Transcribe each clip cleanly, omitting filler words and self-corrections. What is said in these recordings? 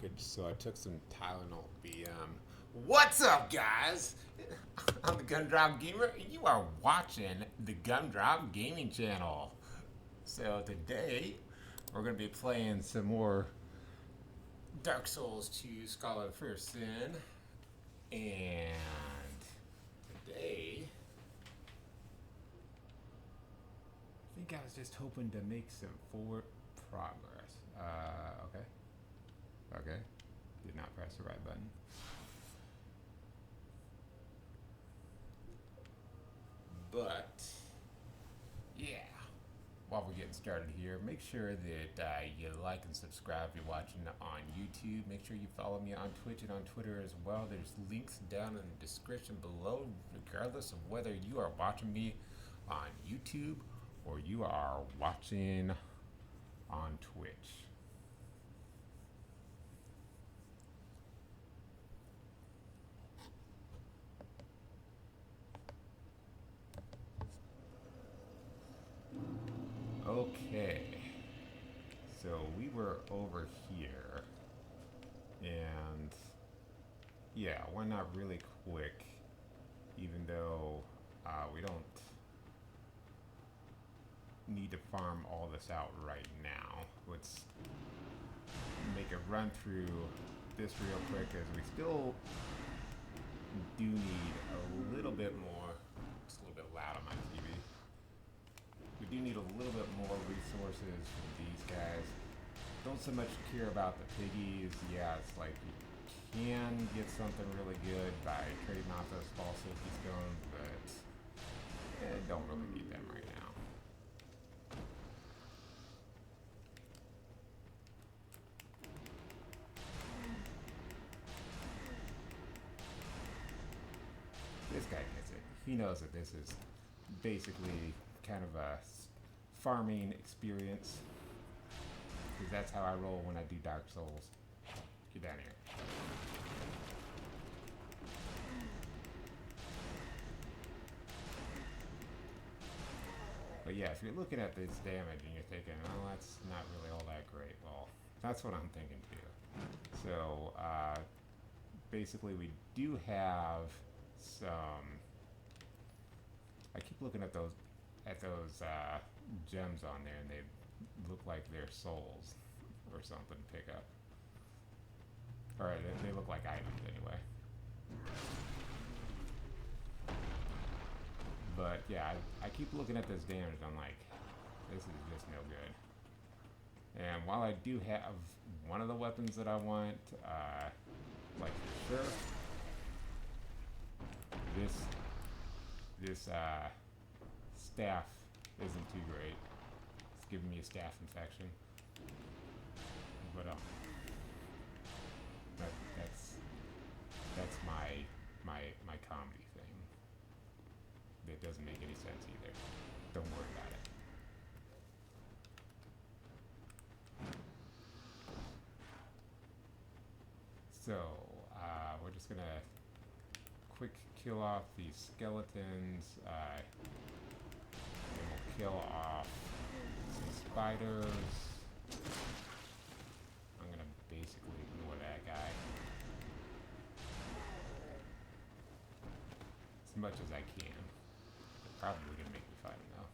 blockage, so I took some Tylenol BM. What's up, guys? I'm the Gumdrop Gamer, and you are watching the Gumdrop Gaming Channel. So today, we're going to be playing some more Dark Souls 2 Scholar of First Sin. And today, I think I was just hoping to make some forward progress. Okay. Okay. Did not press the right button. But, yeah. While we're getting started here, make sure that you like and subscribe if you're watching on YouTube. Make sure you follow me on Twitch and on Twitter as well. There's links down in the description below, regardless of whether you are watching me on YouTube or you are watching on Twitch. Okay, so we were over here, and yeah, why not really quick, even though we don't need to farm all this out right now. Let's make a run through this real quick, as we still do need a little bit more. It's a little bit loud on my TV. We do need a little bit more resources from these guys. Don't so much care about the piggies. Yeah, it's like you can get something really good by trading off those false safety stones, but don't really need them right now. This guy gets it. He knows that this is basically kind of a farming experience, because that's how I roll when I do Dark Souls. Get down here. But yeah, if you're looking at this damage and you're thinking, oh, that's not really all that great, well, that's what I'm thinking too. So basically we do have some, I keep looking at those gems on there, and they look like they're souls or something to pick up. Or they look like items anyway. But yeah, I keep looking at this damage, and I'm like, this is just no good. And while I do have one of the weapons that I want, like for sure, this staff isn't too great. It's giving me a staph infection. But that's my comedy thing. That doesn't make any sense either. Don't worry about it. So we're just gonna quick kill off these skeletons. And we'll kill off some spiders. I'm gonna basically ignore that guy as much as I can. They're probably gonna make me fight him though.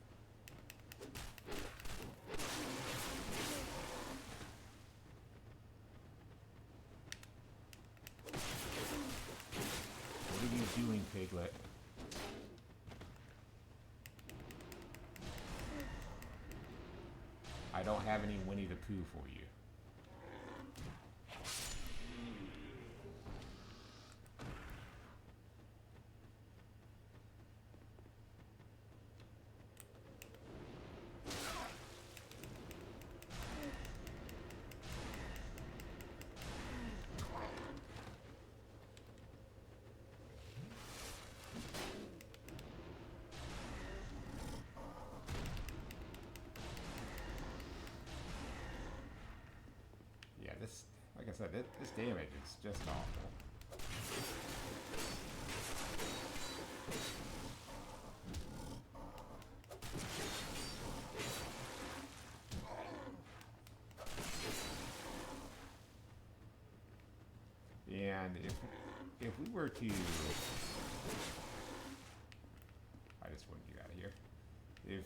What are you doing, Piglet? I don't have any Winnie the Pooh for you. Like I said, this damage is just awful. mind if we were to, I just want you out of here. If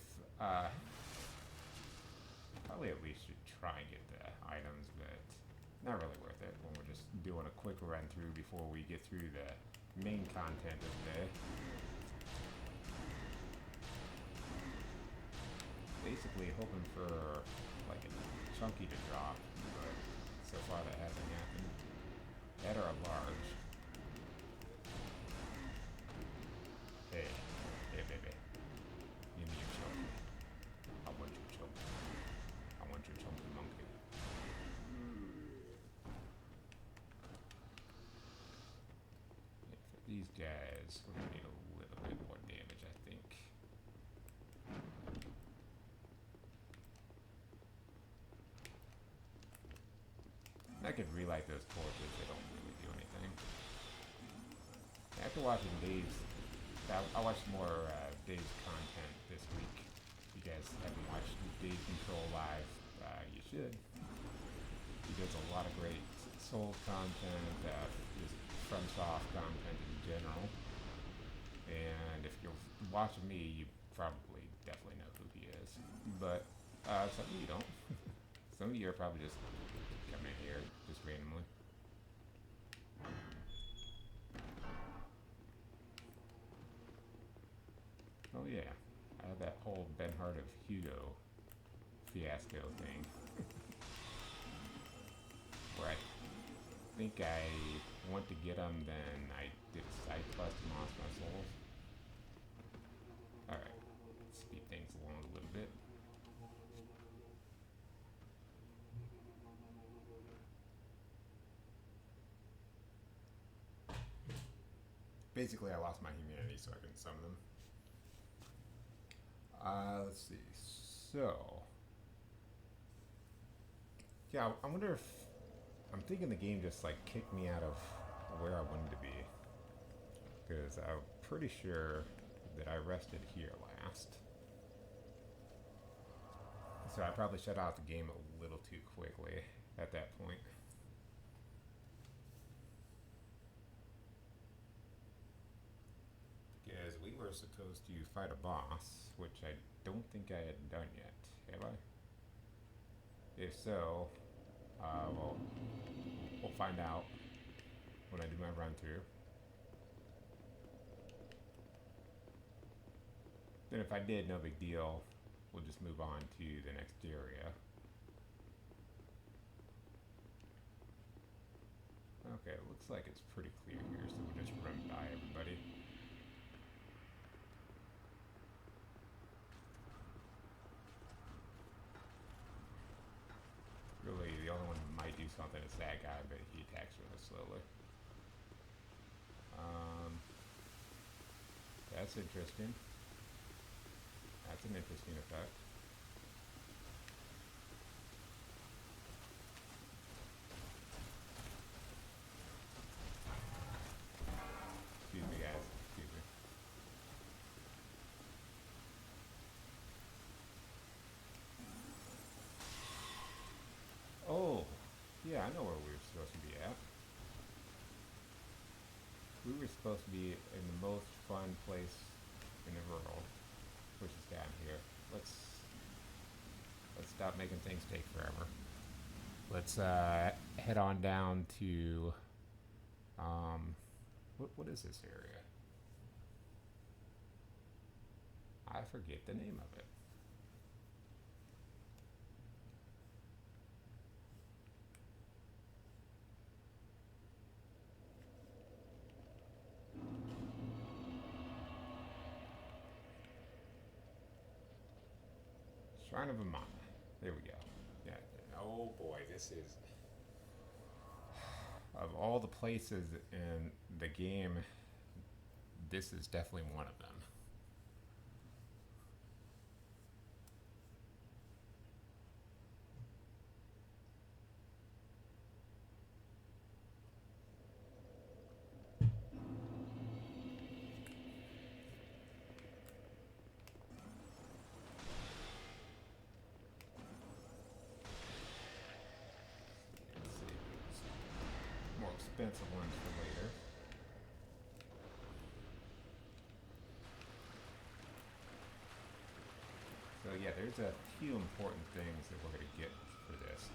probably at least should try and get the items, but not really worth it when we're just doing a quick run through before we get through the main content of the day. Basically hoping for like a chunky to drop, but so far that hasn't happened. That or a large. Hey, hey baby. Give me your chunky. I want your chunky. I want your chunky monkey. Yeah, for these guys, we're gonna need a little bit more damage, I think. I could relight those torches, they don't really do anything. After watching Dave's, I watched more Dave's content this week. If you guys haven't watched Dave Control live, you should. He does a lot of great Soul content, just FromSoft content in general. And if you're watching me, you probably definitely know who he is. But some of you don't. Some of you are probably just coming in here just randomly. Oh yeah, I had that whole Ben Hart of Hugo fiasco thing. Where I think I went to get him, then I did side quest and lost my souls. Alright, speed things along a little bit. Basically, I lost my humanity so I couldn't summon them. Let's see. So, yeah, I wonder if I'm thinking the game just like kicked me out of where I wanted to be, because I'm pretty sure that I rested here last. So I probably shut out the game a little too quickly at that point. Because we were supposed to fight a boss, which I don't think I had done yet, have I? If so, well, we'll find out when I do my run through. Then if I did, no big deal. We'll just move on to the next area. Okay, it looks like it's pretty clear here, so we'll just run by everybody. Really, the only one who might do something is that guy, but he attacks really slowly. That's interesting. That's an interesting effect. Excuse me, guys. Excuse me. Oh, yeah, I know where we were supposed to be at. We were supposed to be in the most fun place in the world, which is down here. Let's stop making things take forever. Let's head on down to what is this area? I forget the name of it. Shrine of Amana. There we go. Yeah. Oh boy, this is, of all the places in the game, this is definitely one of them. expensive ones for later. So yeah, there's a few important things that we're going to get for this.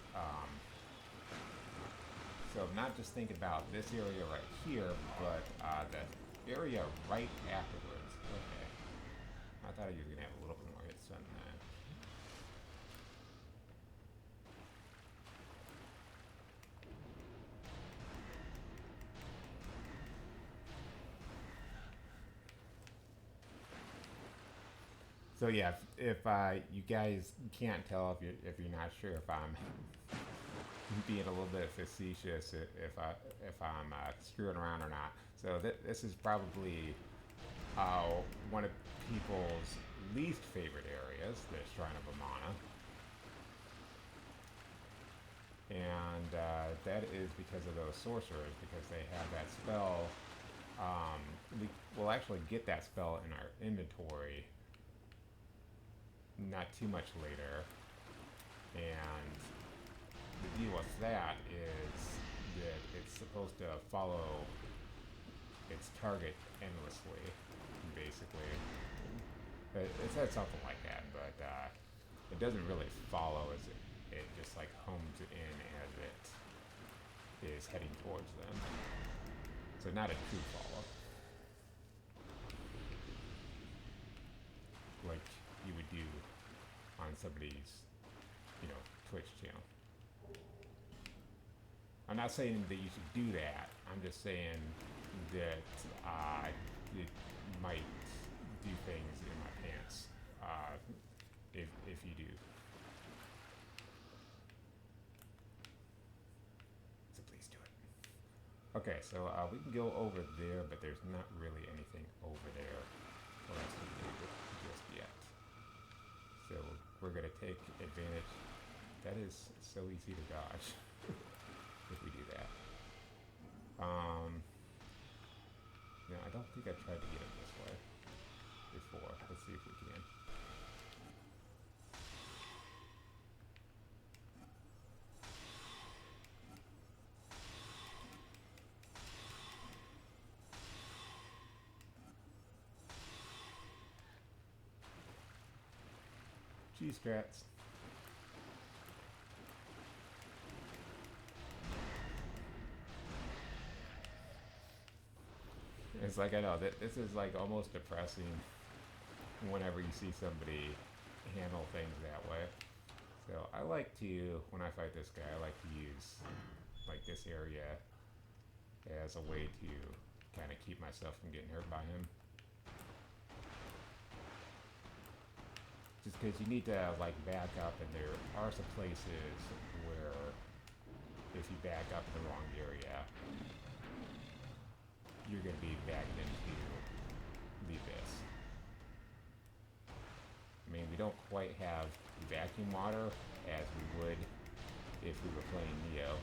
So not just think about this area right here, but the area right afterwards. Okay. I thought you were going to have a little bit more hits than that. So yeah, if you guys can't tell if you're not sure if I'm being a little bit facetious, if I'm screwing around or not. So this is probably one of people's least favorite areas, the Shrine of Amana. And that is because of those sorcerers, because they have that spell. We'll actually get that spell in our inventory not too much later. And the deal with that is that it's supposed to follow its target endlessly, basically. It says something like that, but it doesn't really follow as it just like homes in as it is heading towards them. So not a true follow. Like you would do on somebody's, Twitch channel. I'm not saying that you should do that. I'm just saying that it might do things in my pants if you do. So please do it. Okay, so we can go over there, but there's not really anything over there for us to do just yet. So we're going to take advantage. That is so easy to dodge if we do that. No, I don't think I tried to get it this way before. Let's see if we can. Cheese strats. It's like, I know that this is like almost depressing whenever you see somebody handle things that way. So I like to, when I fight this guy, I like to use like this area as a way to kind of keep myself from getting hurt by him. Just because you need to like back up, and there are some places where if you back up in the wrong area, you're going to be backed into the abyss. I mean, we don't quite have vacuum water as we would if we were playing Neo.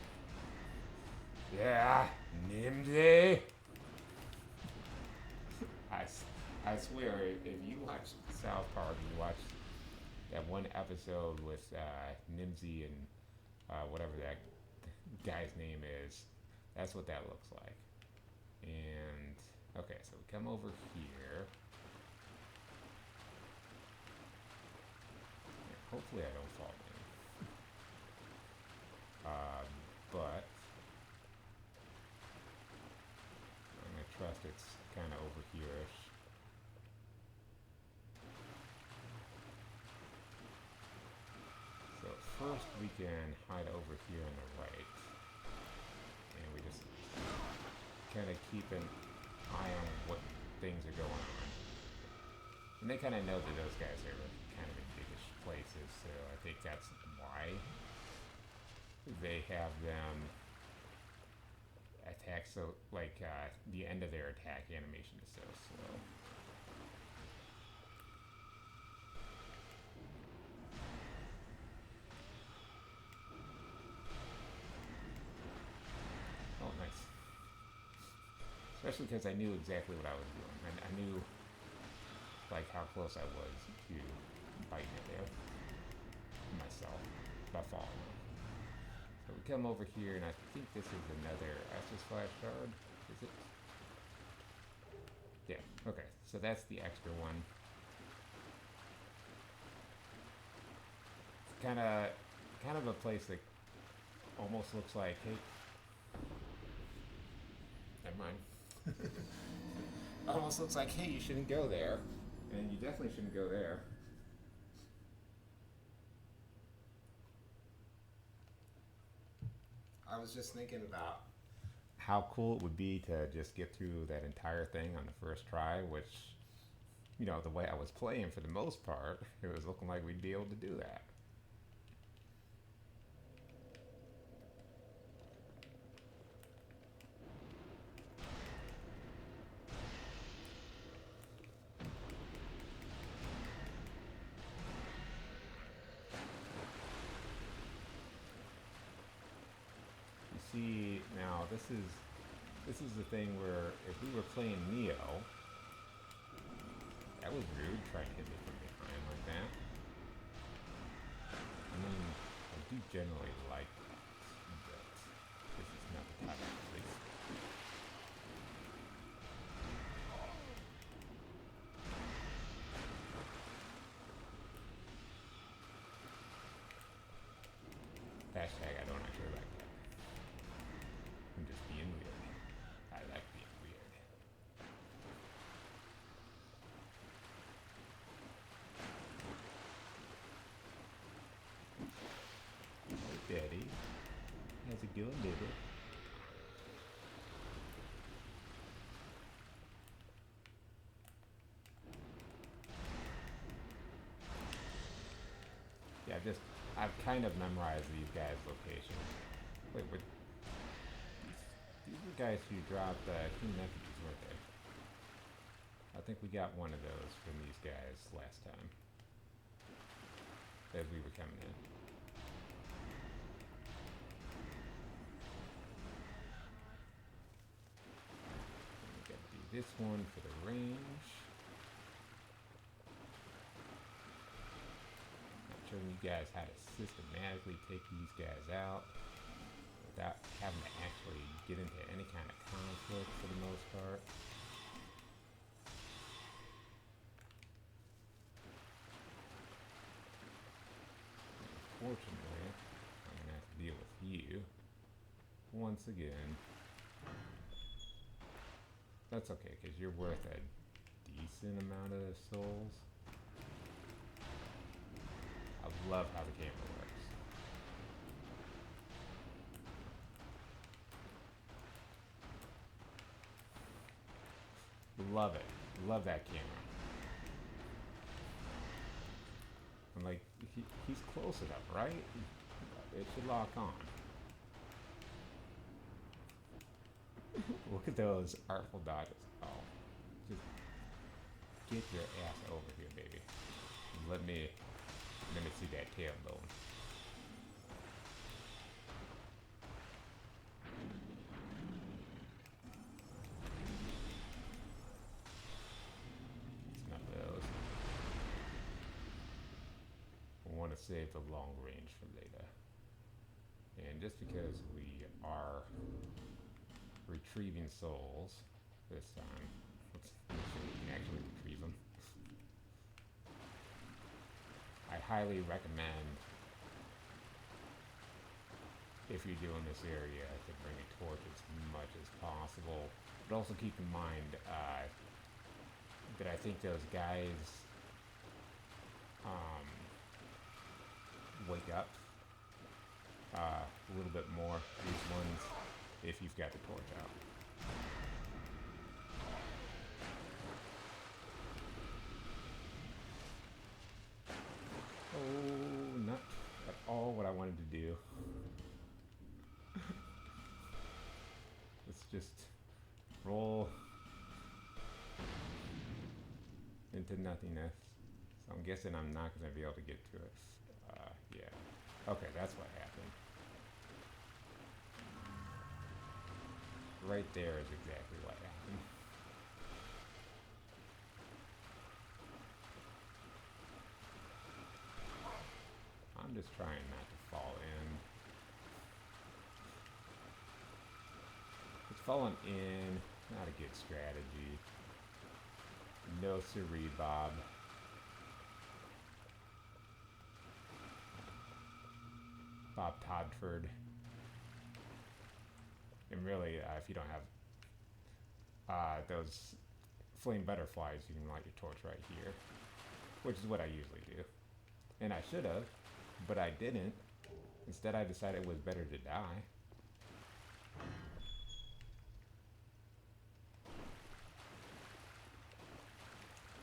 Yeah, Nimsy! I swear, if you watch South Park, you watch that one episode with Nimsy and whatever that guy's name is, that's what that looks like. And okay, so we come over here. Yeah, hopefully I don't fall in. But I'm gonna trust it's kind of over here-ish. So first we can hide over here on the right, and we just kind of keep an eye on what things are going on. And they kind of know that those guys are kind of in biggish places, so I think that's why they have them attack so, like, the end of their attack animation is so slow. Oh, nice. Especially because I knew exactly what I was doing. I knew, like, how close I was to biting it there myself by falling. So we come over here, and I think this is another Estus flash shard. Is it? Yeah, okay. So that's the extra one. It's kind of a place that almost looks like, hey, never mind. Almost looks like, hey, you shouldn't go there. And you definitely shouldn't go there. I was just thinking about how cool it would be to just get through that entire thing on the first try, which, you know, the way I was playing for the most part, it was looking like we'd be able to do that. See, now this is the thing where if we were playing Neo, that was rude trying to hit me from behind like that. I mean, I do generally like that, but this is not the type of place. Hashtag I don't actually like that. I'm just being weird. I like being weird. Hey, Daddy. How's it going, baby? Yeah, I've kind of memorized these guys' locations. Wait, these were guys who dropped King messages, weren't they? I think we got one of those from these guys last time. As we were coming in. We gotta do this one for the range. I'm showing you guys how to systematically take these guys out without having to actually get into any kind of conflict for the most part. Unfortunately, I'm gonna have to deal with you once again. That's okay, because you're worth a decent amount of souls. I love how the camera works. Love it. Love that camera. And like, he's close enough, right? It should lock on. Look at those artful dodges. Oh, just get your ass over here, baby. Let me see that tailbone. It's not those. I want to save the long range for later. And just because we are retrieving souls this time, let's make sure we can actually retrieve them. I highly recommend, if you're doing this area, to bring a torch as much as possible. But also keep in mind that I think those guys wake up a little bit more, these ones, if you've got the torch out. Oh, not at all what I wanted to do. Let's just roll into nothingness. So I'm guessing I'm not going to be able to get to it. Yeah. Okay, that's what happened. Right there is exactly what happened. I'm just trying not to fall in. It's Falling in, not a good strategy. No siree, Bob. Bob Todford. And really, if you don't have those flame butterflies, you can light your torch right here, which is what I usually do. And I should have, but I didn't. Instead, I decided it was better to die.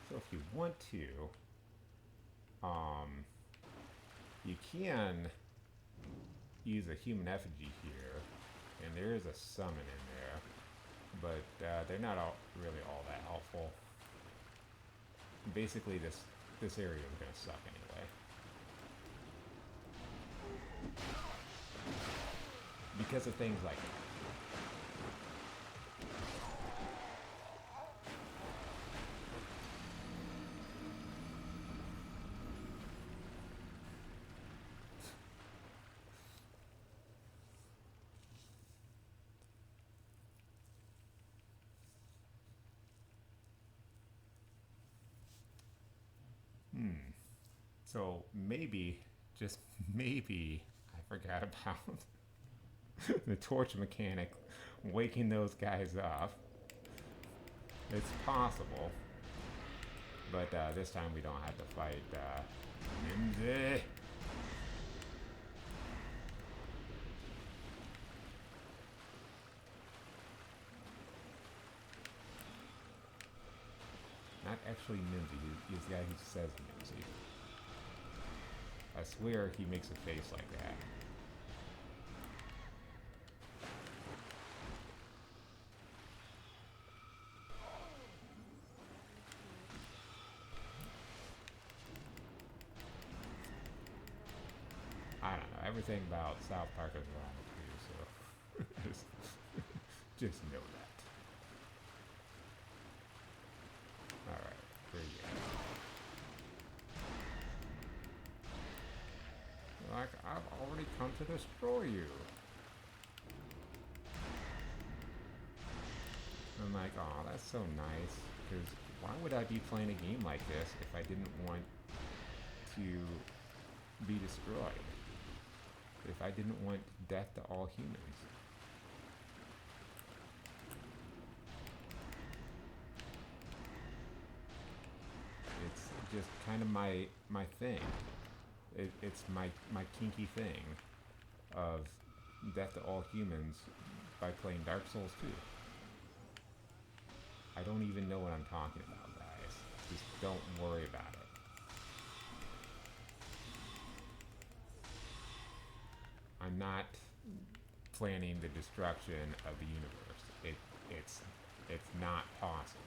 So if you want to, you can use a human effigy here, and there is a summon in there, but they're not really all that helpful. Basically, this area is gonna suck anyway, because of things like that. So maybe, just maybe, I forgot about the torch mechanic waking those guys up. It's possible, but this time we don't have to fight Mimsy. Not actually Mimsy, he's the guy who says Mimsy. I swear he makes a face like that. I don't know, everything about South Park is wrong with you, so just know that. Alright, here you go. Like, I've already come to destroy you. I'm like, oh, that's so nice, because why would I be playing a game like this if I didn't want to be destroyed? If I didn't want death to all humans? It's just kind of my thing. It's my kinky thing of death to all humans by playing Dark Souls 2. I don't even know what I'm talking about, guys. Just don't worry about it. I'm not planning the destruction of the universe. It's not possible.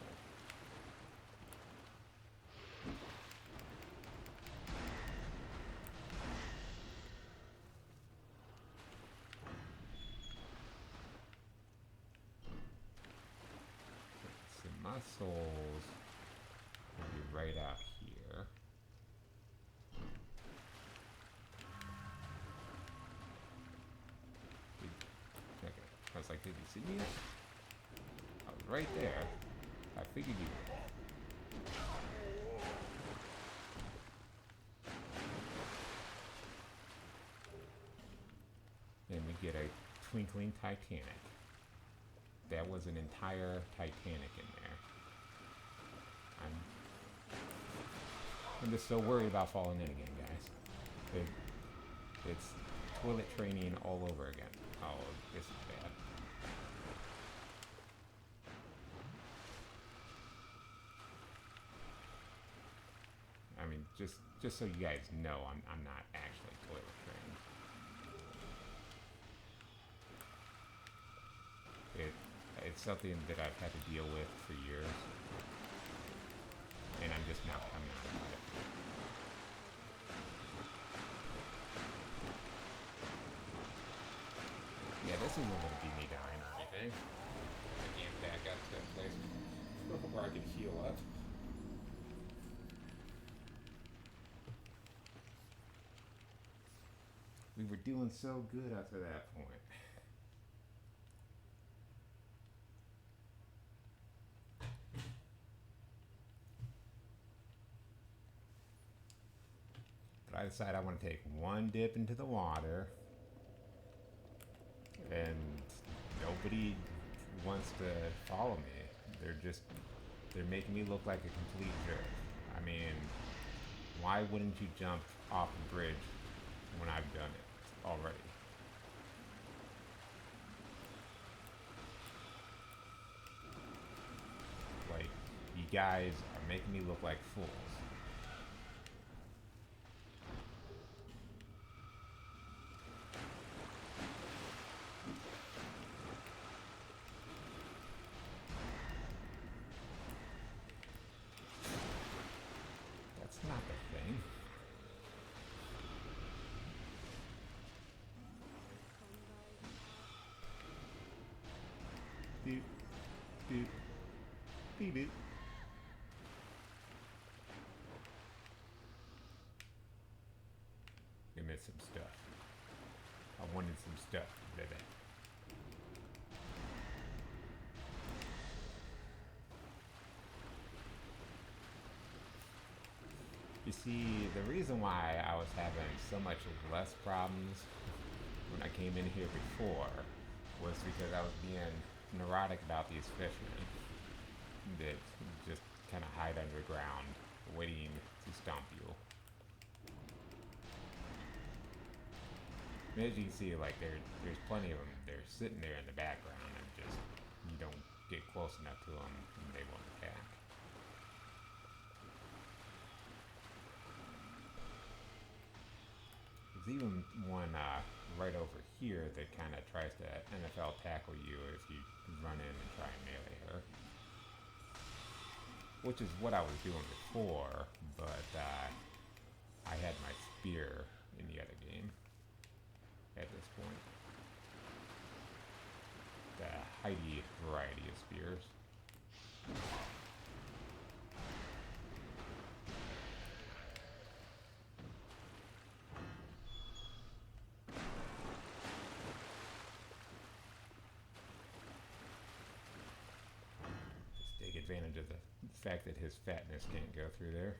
So my souls will be right out here. Okay. I was like, did you see me? I was right there. I figured you would. And we get a twinkling Titanic. That was an entire Titanic in there. I'm just so worried about falling in again, guys. It's toilet training all over again. Oh, this is bad. I mean, just so you guys know, I'm not actually toilet trained. It's something that I've had to deal with for years, and I'm just now coming out of it. Yeah, this isn't going to be me dying or anything. I can't back up to that place where I can heal up. We were doing so good up to that point. But I decide I want to take one dip into the water, and nobody wants to follow me. They're making me look like a complete jerk. I mean, why wouldn't you jump off the bridge when I've done it already? Like, you guys are making me look like fools. That's not the thing. Doot, doot, beep, beep. Give me some stuff. I wanted some stuff, baby. You see, the reason why I was having so much less problems when I came in here before was because I was being neurotic about these fishmen that just kind of hide underground, waiting to stomp you. And as you can see, like there's plenty of them. They're sitting there in the background, and just you don't get close enough to them, and they won't attack. There's even one right over here that kind of tries to NFL tackle you if you run in and try and melee her. Which is what I was doing before, but I had my spear in the other game at this point. The Heidi variety of spears. Just take advantage of the fact that his fatness can't go through there.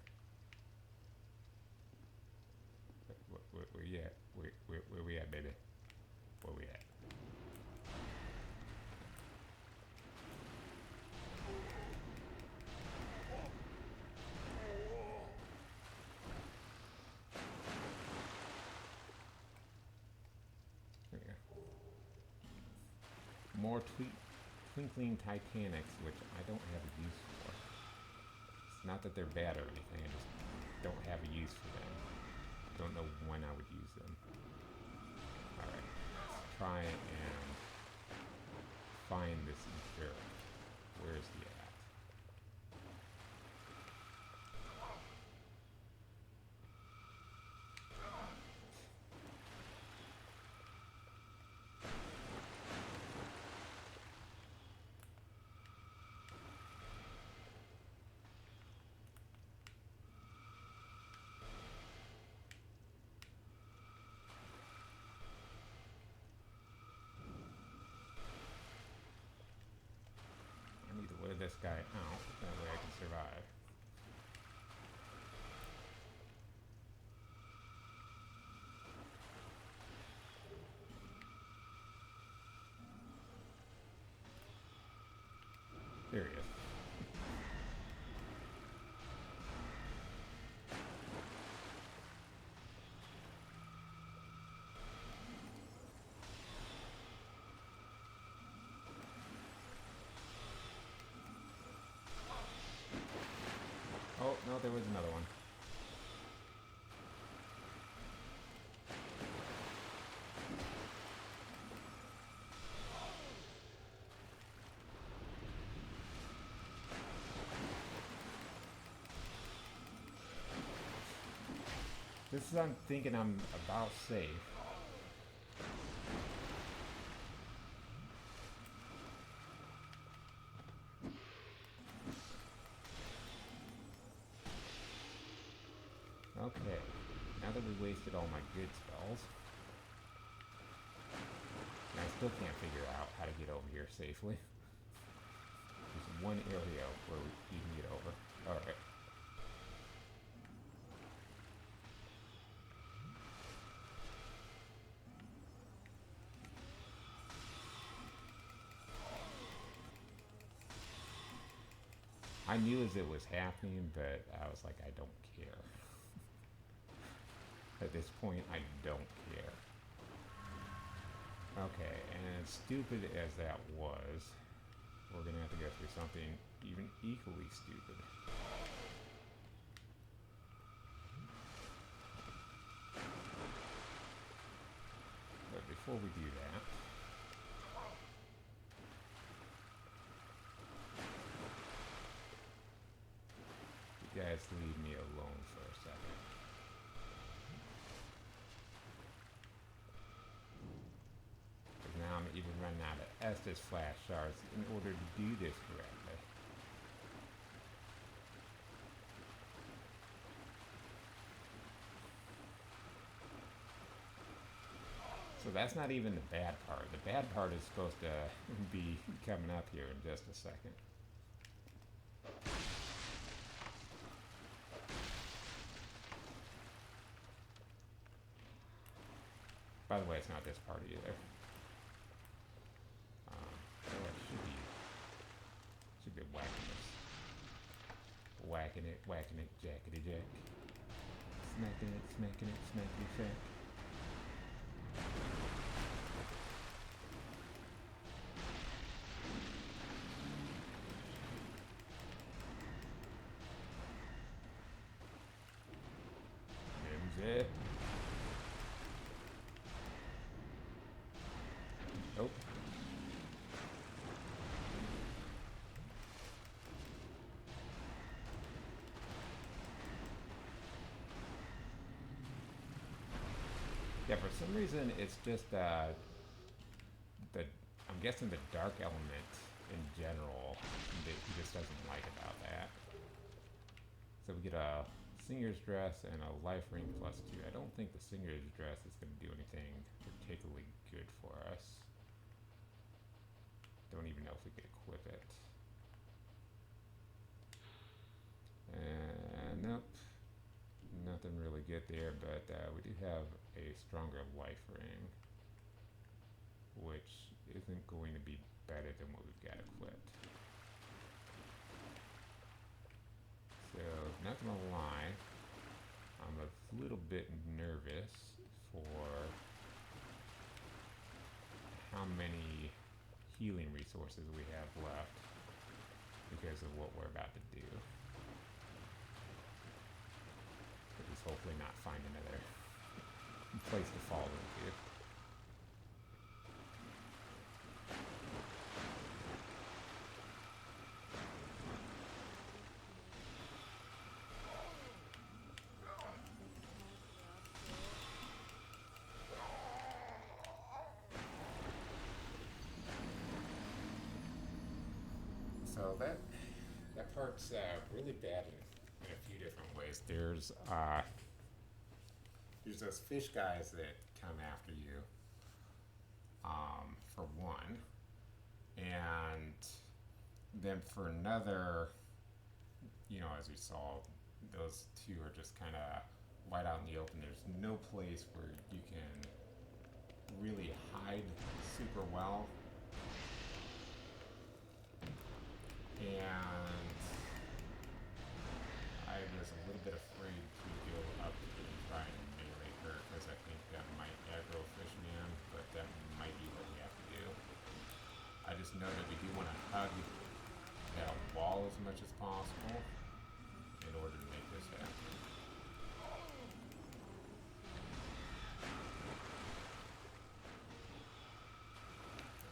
Where you at? Where we at, baby? Where we at? There we go. More twinkling Titanics, which I don't have a use for. It's not that they're bad or anything, I just don't have a use for them. Don't know when I would use them. Alright, let's try and find this Zurich. Where is he at? I need to wear this guy out, that way I can survive. There he is. Oh, no, there was another one. This is I'm thinking I'm about safe. Okay, now that we wasted all my good spells, and I still can't figure out how to get over here safely. There's one area where you can get over. Alright. I knew as it was happening, but I was like, I don't care. At this point, I don't care. Okay, and as stupid as that was, we're gonna have to go through something even equally stupid. But before we do that, you guys leave me alone for a second. Because now I'm even running out of Estus flash shards in order to do this correctly. So that's not even the bad part. The bad part is supposed to be coming up here in just a second. By the way, it's not this part either. Oh, it should be whacking this. Whacking it, jackety jack. Smacking it, smackety sack. Mimsy. Nope. Yeah, for some reason it's just I'm guessing the dark element in general that he just doesn't like about that. So we get a singer's dress and a life ring +2. I don't think the singer's dress is going to do anything particularly good for us. Don't even know if we could equip it. And nope, nothing really good there, but we do have a stronger life ring, which isn't going to be better than what we've got equipped. So, not gonna lie, I'm a little bit nervous for how many healing resources we have left because of what we're about to do. But just hopefully not find another place to fall into. So that part's really bad in a few different ways. There's those fish guys that come after you, for one, and then for another, as we saw, those two are just kind of wide out in the open. There's no place where you can really hide super well. And I was a little bit afraid to go up and try and melee her because I think that might aggro Fishman, but that might be what we have to do. I just know that we do want to hug that wall as much as possible in order to make this happen.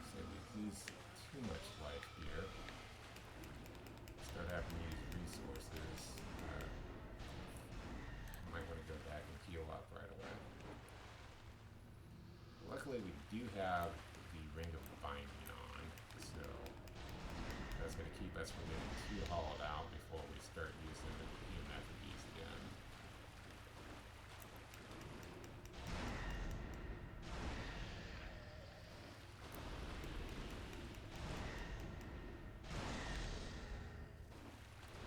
So we lose too much life here. Start having to use resources. Might want to go back and heal up right away. Luckily, we do have the Ring of Binding on, so that's going to keep us from getting too hollowed out before we start using the EMF beast again.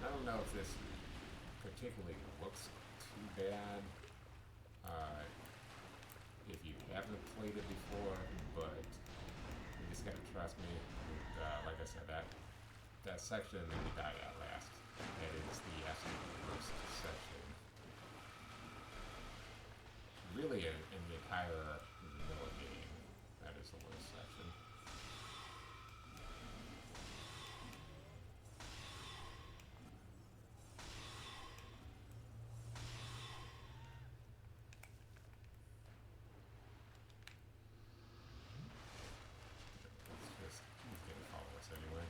I don't know if this particularly looks too bad if you haven't played it before, but you just gotta trust me. Like I said, that section made me die at last. that is the absolute worst section. Really, in the entire vanilla game, that is the worst section. It's just, he's gonna follow us anyway.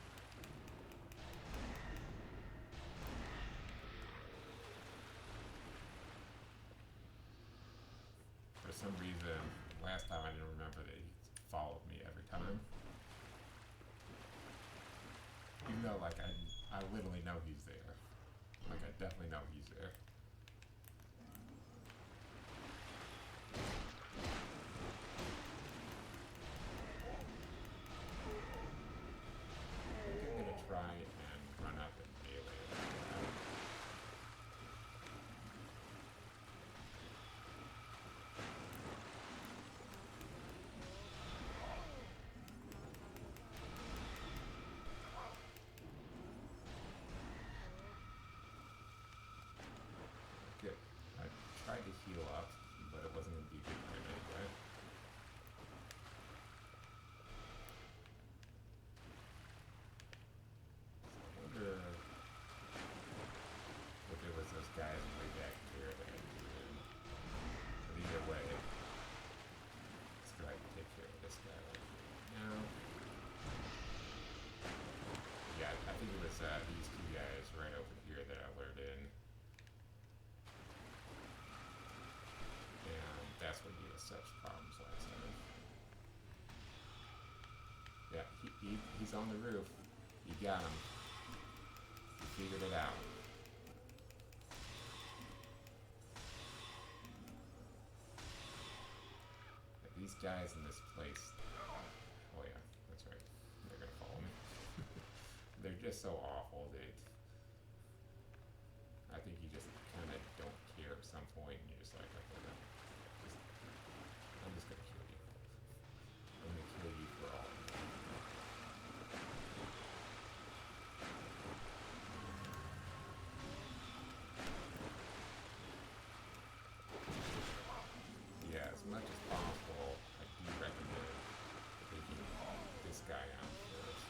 For some reason, last time I didn't remember that he followed me every time. Even though, like, I literally know he's there. Like, I definitely know he's there. I think I'm gonna try and run up and melee him. Good. I tried to heal up, but it wasn't gonna be good for him anyway. So I wonder if it was those guys way back here that I drew in. But either way, let's go ahead and take care of this guy right now. Yeah, I think it was these two guys right over here that I lured in. And that's what gave us such problems last time. Yeah, he's on the roof. You got him. You figured it out. But these guys in this place, oh yeah, that's right. They're gonna follow me. They're just so awful that I think you just kind of don't care at some point, and you're just like, okay, no, I'm just gonna kill you. I'm gonna kill you for all of you. Yeah, as much as possible, I do recommend taking this guy out first.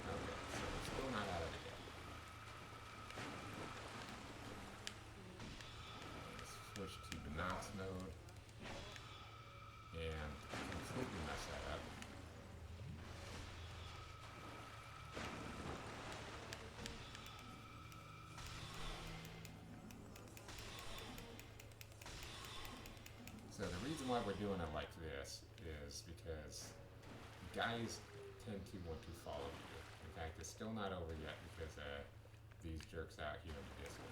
Okay, so we're still not out of it yet. Let's switch to the Nox mode and completely mess that up. So the reason why we're doing it like this is because guys tend to want to follow you. In fact, it's still not over yet because these jerks out here in the distance.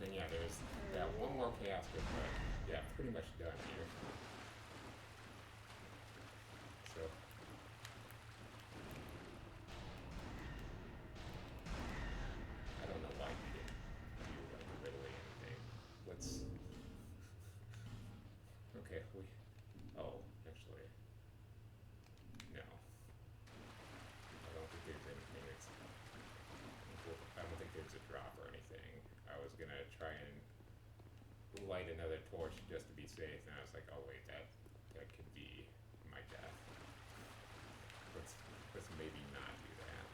Then yeah, there's that one more chaos group, but yeah, pretty much done here. So I don't know why we didn't do like literally anything. Let's okay, oh, actually no. I don't think there's anything that's I don't think there's a drop or anything. I was gonna try and light another torch just to be safe, and I was like, oh wait, that could be my death. Let's maybe not do that.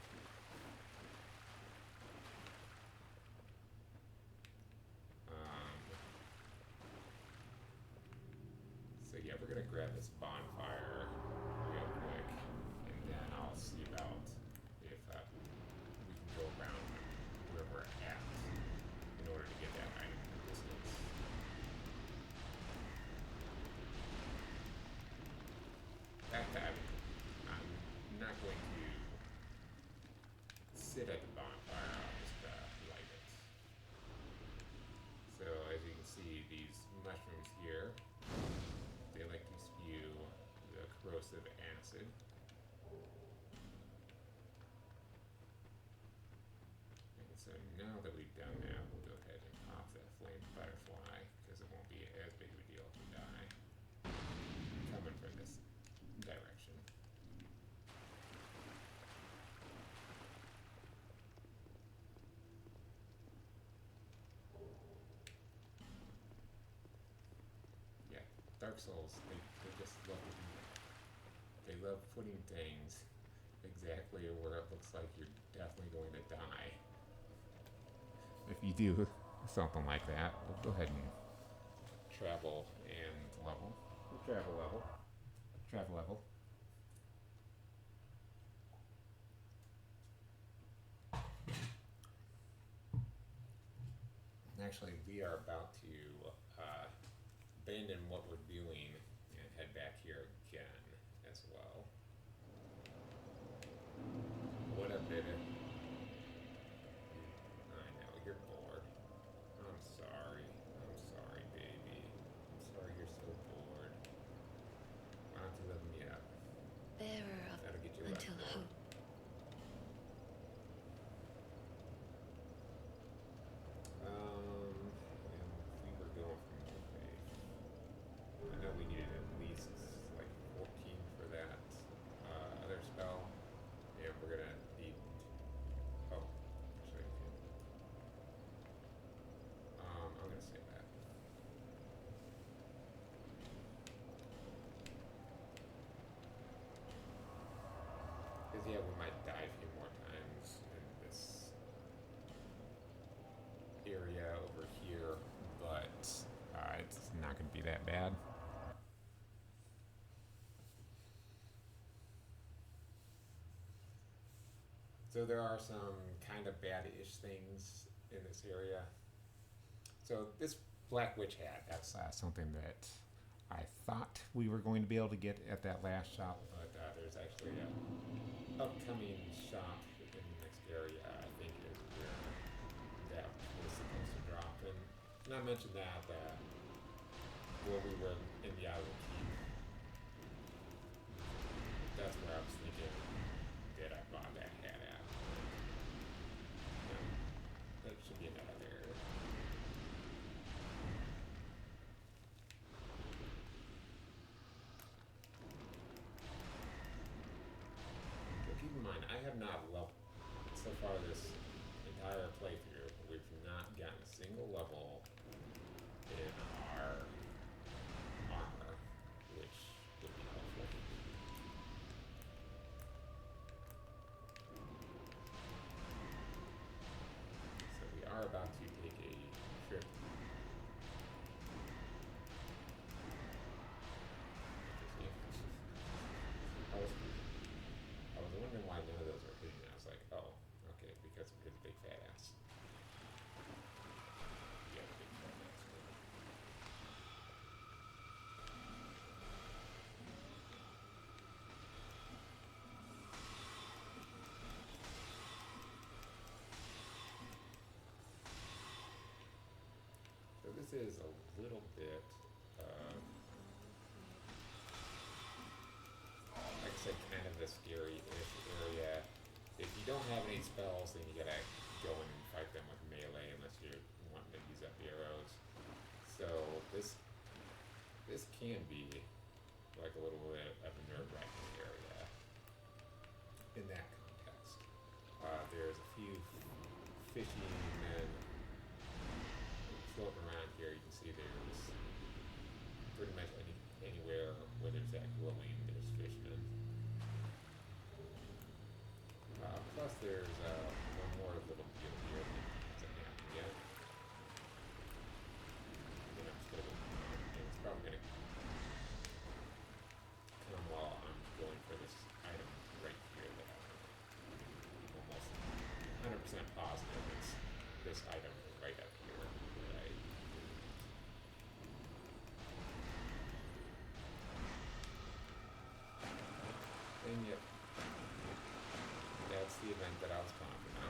So yeah, we're gonna grab this bonfire real quick, and then I'll see about if we can go around where we're at. sit at the bonfire, I'll just light it. So as you can see, these mushrooms here, they like to spew the corrosive acid. And so now that we've done that, we'll go ahead and pop that flame butterfly, because it won't be as big of a deal if we die. Coming from this direction. Yeah, Dark Souls, they just love to do that. They love putting things exactly where it looks like you're definitely going to die. If you do something like that, we'll go ahead and travel and level. We'll travel level. Travel level. Actually, we are about to abandon what we're doing and head back here again as well. What up, baby? I know, you're bored. I'm sorry. I'm sorry, baby. I'm sorry you're so bored. Why don't you let me up? Bearer of That'll get you until left hope. And we were going from okay. I know we needed at least like 14 for that other spell. And we're gonna need. Oh, actually, I'm gonna save that. Because yeah, we might die a few more times in this area over here, but it's not going to be that bad. So there are some kind of bad-ish things in this area. So this Black Witch hat, that's something that I thought we were going to be able to get at that last shop, but there's actually a upcoming shop in the next area, I think is where that was supposed to drop. And not mention that where we were in the Isle of Keep, that's where I was thinking that I bought that hat at. That should be another area. But keep in mind, I have not leveled so far this entire playthrough. We've not gotten a single level in our armor, which would be helpful. So we are about to take a trip. I was wondering why none of those are hitting. I was like, oh, okay, because of his big fat ass. Yeah, the big fat ass. So this is a little bit, like I said, kind of a scary-ish area. If you don't have any spells, then you gotta go and fight them with melee unless you're wanting to use up arrows. So this can be like a little bit of a nerve-wracking area in that context. There's a few fishing men floating around here. You can see there's pretty much anywhere where there's that glowing, there's fishmen. Plus there's one more little deal here that hasn't happened yet. And I'm still looking on, and it's probably gonna come while I'm going for this item right here that I'm almost 100% positive it's this item right up here that I and yep, that's the event that I was talking about.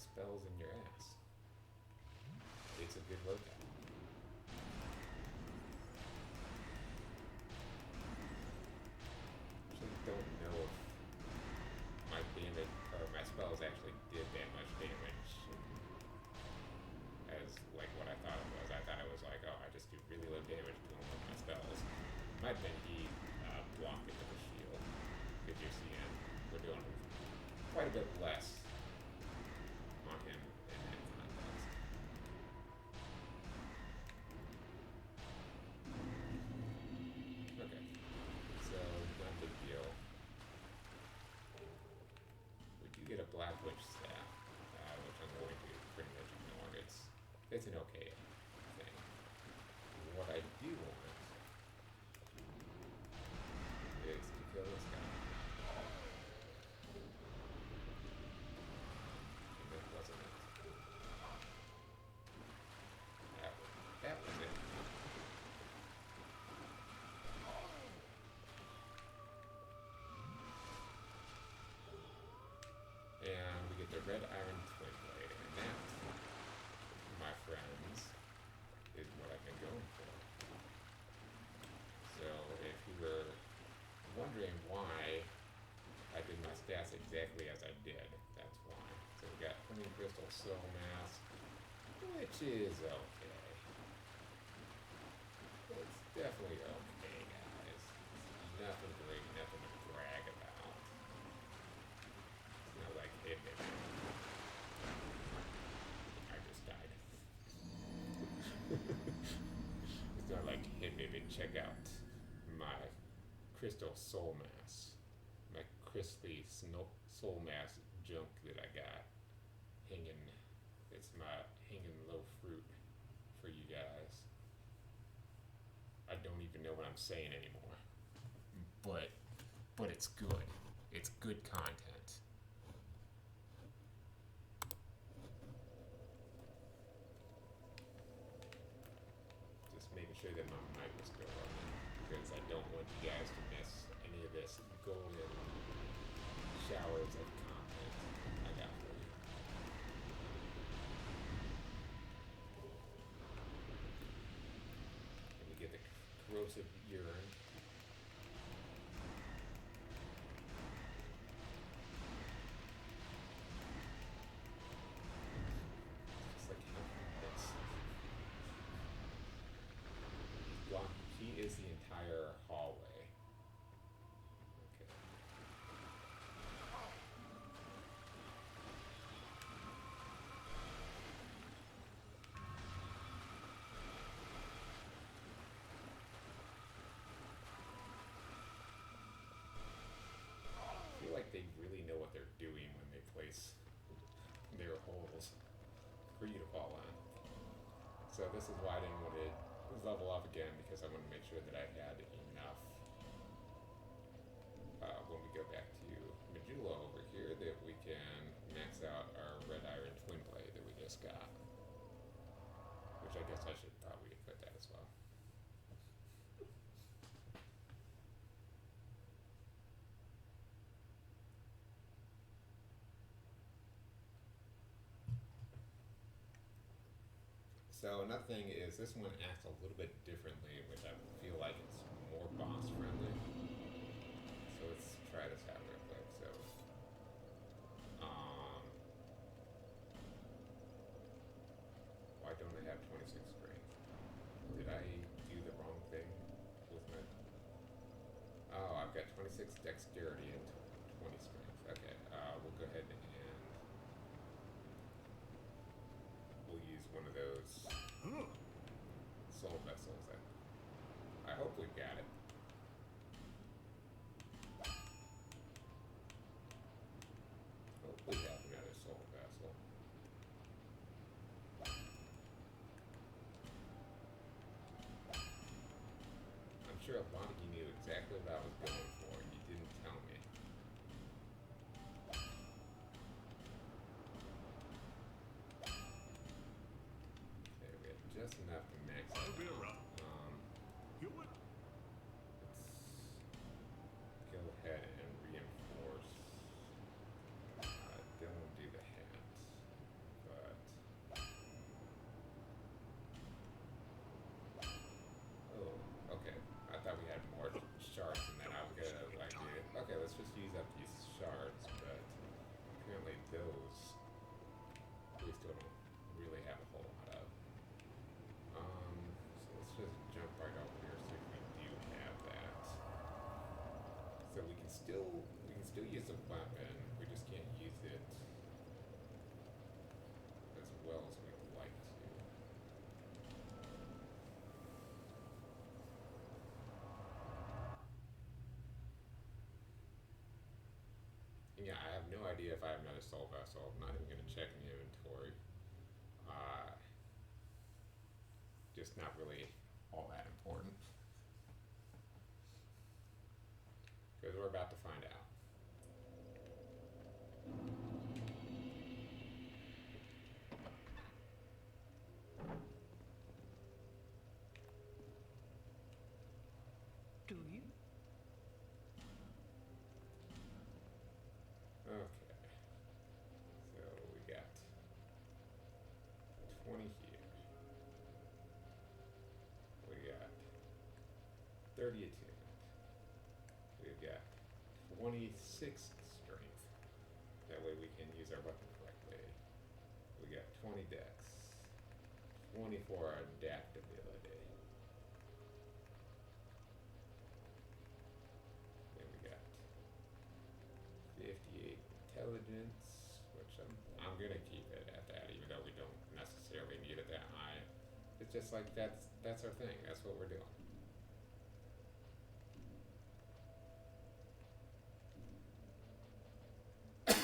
spells in your ass. It's a good workout. Actually, don't know if my damage or my spells actually did that much damage as like what I thought it was. I thought it was like, oh, I just do really low damage to him with my spells. Might have been he blocked it with a shield. Because you're seeing we're doing quite a bit less on him in that context. Okay, so not a big deal. We do get a Black Witch staff, which I'm going to pretty much ignore. It's an okay thing. What I do want is to kill this guy. And that wasn't it. That was it. And we get the red iron twin blade, and that, my friends, is what I've been going for. So if you were wondering why I did my stats exactly as I did, that's why. So we got Honey Crystal Soul Mass, which is okay. It's definitely okay, guys. It's nothing great, nothing to brag about. It's not like, hey, baby. I just died. It's not like, hey, baby, check out my Crystal Soul Mass. My crispy soul mass junk that I got hanging. It's my hanging low fruit for you guys. I don't even know what I'm saying anymore. But it's good. It's good content. Just making sure that my mic was still running because I don't want you guys to miss any of this golden showers of content I got for you. And we get the corrosive urine. Just like how this. He is the entire hallway. Okay. I feel like they really know what they're doing when they place their holes for you to fall in. So this is why I didn't want to level up again, because I want to make sure that I had enough when we go back to Majula over here that we can max out our red iron twin blade that we just got. Which I guess I should probably equip that as well. So another thing is this one acts a little bit differently, which I feel like it's more boss friendly. So let's try this out real quick. So, why don't I have 26 strength? Did I do the wrong thing with my? Oh, I've got 26 dexterity and 20 strength. Okay, we'll go ahead and we'll use one of those soul vessels. I hope we got it. Hope we have another soul vessel. I'm sure a lot of you knew exactly what I was going for and you didn't tell me. Okay, we have just enough to max it out. Let's go ahead and reinforce. Then we'll do the hats. those we still don't really have a whole lot of. So let's just jump right over here, see if we do have that. So we can still use a weapon. We just can't use it as well as we'd like to. Yeah, I have no idea if I have another soul vessel. I'm not even going to check in the inventory. Uh, just not really All that important. because we're about to find out. Do you? Okay. So we got 20 here. We got 30 attunement. We've got 26 strength. That way we can use our weapon correctly. We got 20 dex. 24 adaptability. Then we got 58 intelligence, which I'm gonna keep it at that, even though we don't necessarily need it that high. It's just like that's our thing. That's what we're doing. Okay.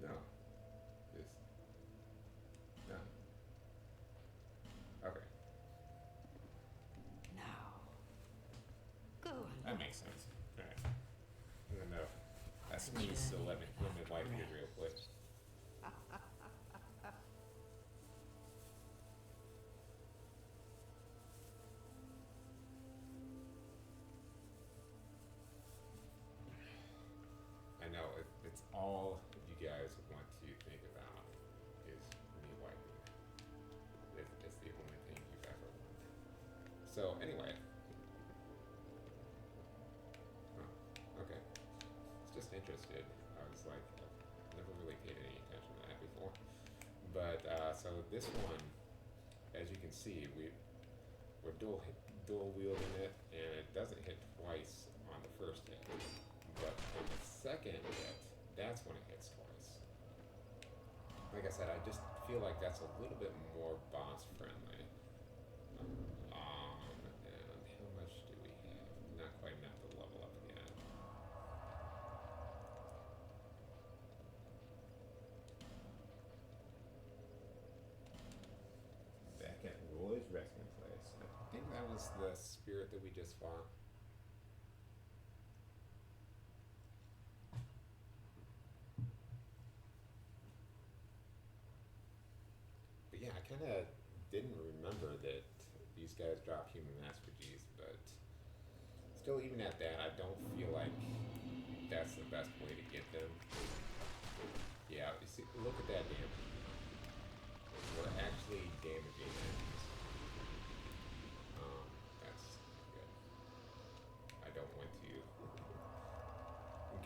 No. This. No. Okay. Now, go on. That makes sense. Alright. I don't know. That sneeze to let me wipe here real quick. I know it's all you guys want to think about is me wiping. It's the only thing you've ever wanted. So anyway. Huh. Okay. It's just interested. I was like, I've never really paid any attention to that before. But so this one, as you can see, we're dual wielding it, and it doesn't hit twice on the first hit, but on the second hit, that's when it hits twice. Like I said, I just feel like that's a little bit more boss friendly. And how much do we have? Not quite enough to level up yet. Back at Roy's resting place. I think that was the spirit that we just fought. But yeah, I kind of didn't remember that these guys drop human master Gs, but still, even at that, I don't feel like that's the best way to get them. Yeah, you see, look at that damage. We're actually damaging enemies. That's good. I don't want to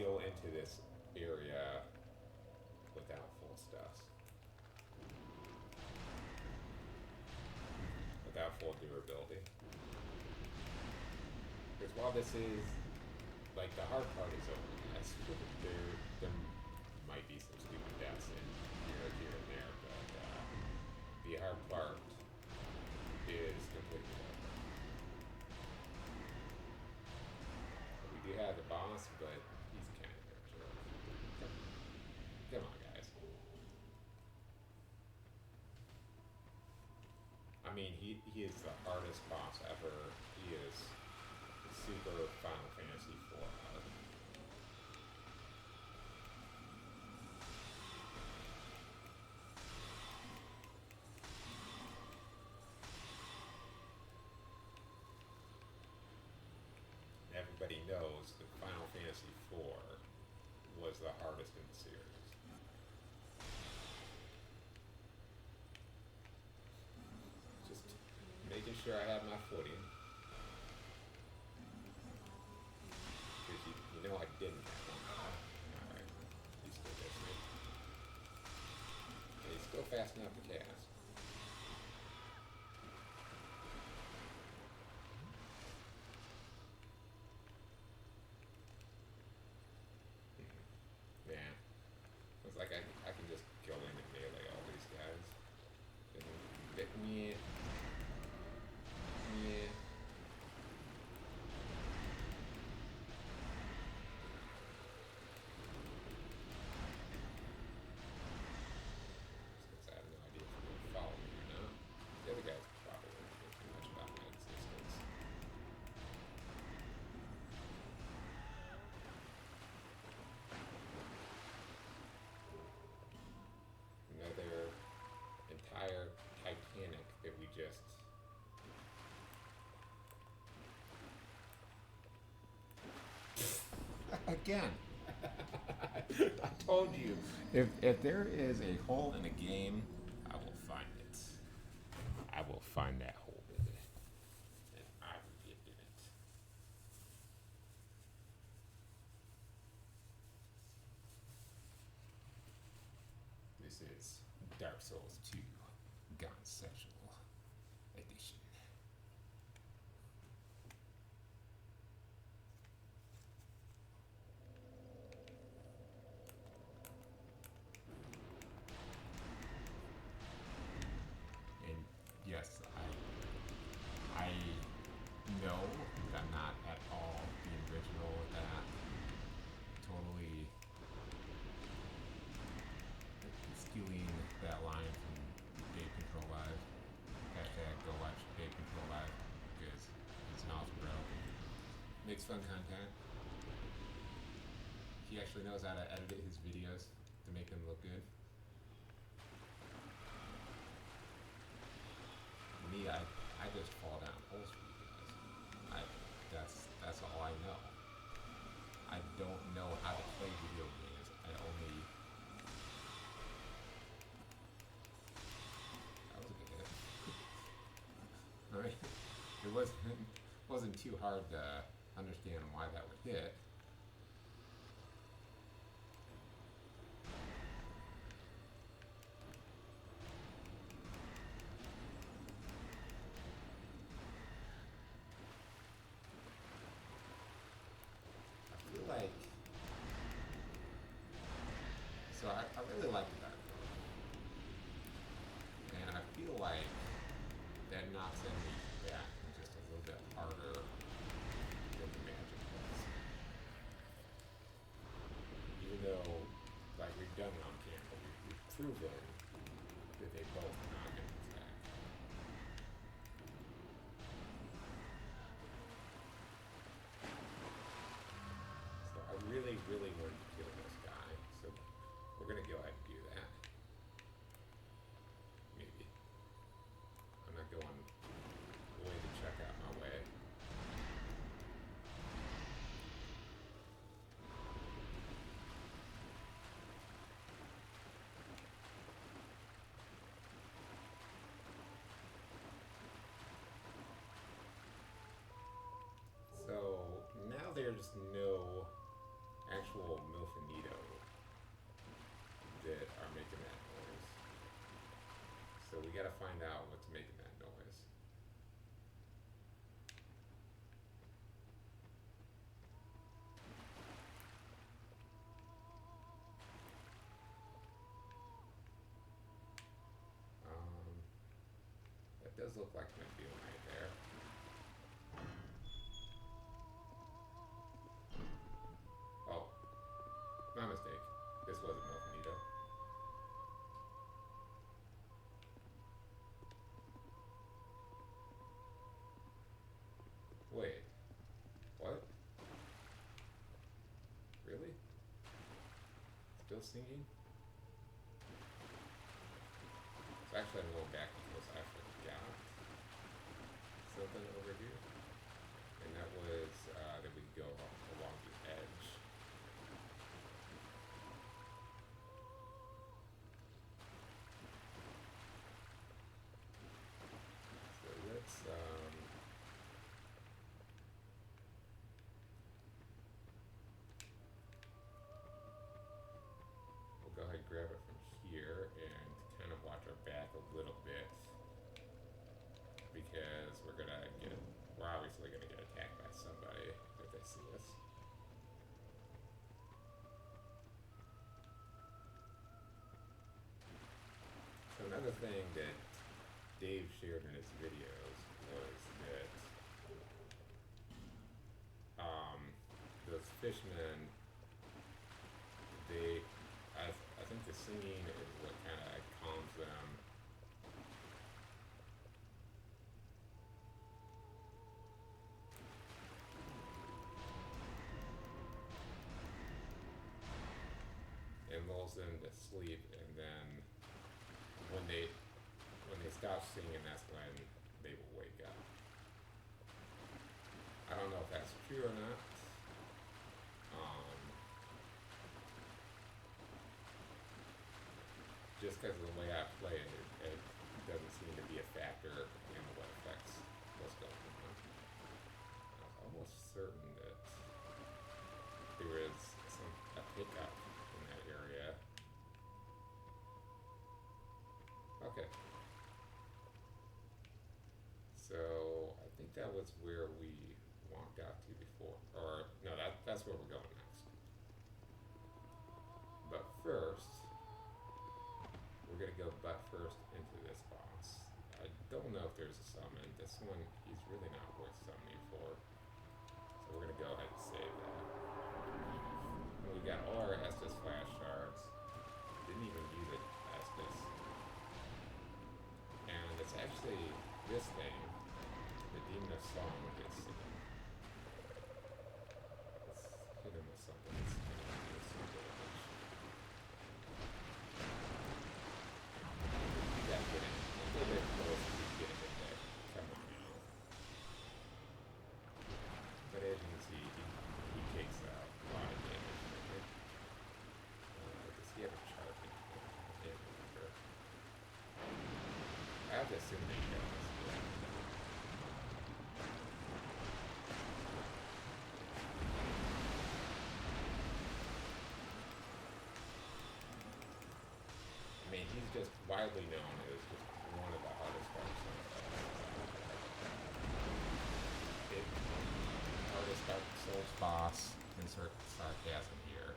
go into this area without full stuffs. Without full durability. Because while this is, like, the hard part is over, yes, there might be some stupid deaths in here and there, but the hard part is completely over. We do have the boss, but he's kind of a jerk. Come on, guys. I mean, he is the hardest boss ever. He is super Final Fantasy 4 hard. Everybody knows that Final Fantasy 4 was the hardest in the series. Just making sure I have my footing. didn't. Alright. He's still listening. He's still fast enough to cast. Yeah. It's like I can just go in and melee all these guys. Yeah. Yeah. Since I have no idea if you're gonna follow me or not. The other guys probably won't care too much about my existence. Another entire Titanic that we just Again. I told you. If there is a hole in a game, I will find it. I will find that hole in it. And I will get in it. This is Dark Souls 2 Gone Sexual Edition. And yes, I know that I'm not at all the original with that. Totally stealing that line from Dave Control Live. Hashtag go watch Dave Control Live because it's an awesome bro. Makes fun content. He actually knows how to edit his videos to make them look good. Me, I just fall down holes for you guys. That's all I know. I don't know how to play video games. I only that was a good hit. Alright. It wasn't too hard to understand why that would hit. I feel like so I really like the Dark Souls. And I feel like that knocks enemies back just a little bit harder than the magic does. Even though, like we've done it on camera, we've proven that they both knock enemies back. So I really, really wanted to kill this guy, so we're gonna go ahead and do that. Maybe. I'm not going way to check out my way. So now there's no actual Milfinito that are making that noise. So we gotta find out what's making that noise. That does look like my deal right there. Oh, my mistake. This wasn't Milfinito. Wait. What? Really? Still singing? So actually I'm going back because I forgot something over here. And that was that we go along the edge. So let's guys see this. So another thing that Dave shared in his videos was that those fishmen, I think the singing is what kind of calms them. And lulls them to sleep, and then when they stop singing, that's when they will wake up. I don't know if that's true or not. Just because of the way I play it, it doesn't seem to be a factor in what affects what's going on. I was almost certain that there is a pickup in that area. Okay. So I think that was where we walked out to before, or no, that's where we're going next. But first, we're gonna go butt first into this boss. I don't know if there's a summon. This one, he's really not worth summoning for. So we're gonna go ahead and save that. And we got all our Estus flash shards. Didn't even use it Estus. And it's actually this thing, the Demon of Song, gets singing. Let's hit him with something that's gonna do some damage. We got getting a little bit close to getting it there. Come on now. But as you can see, he takes a lot of damage from it. Does he have a chart? I can't remember. I have to assume that he does. I mean, he's just widely known as just one of the hardest fights on the hardest Dark Souls boss. Insert sarcasm here.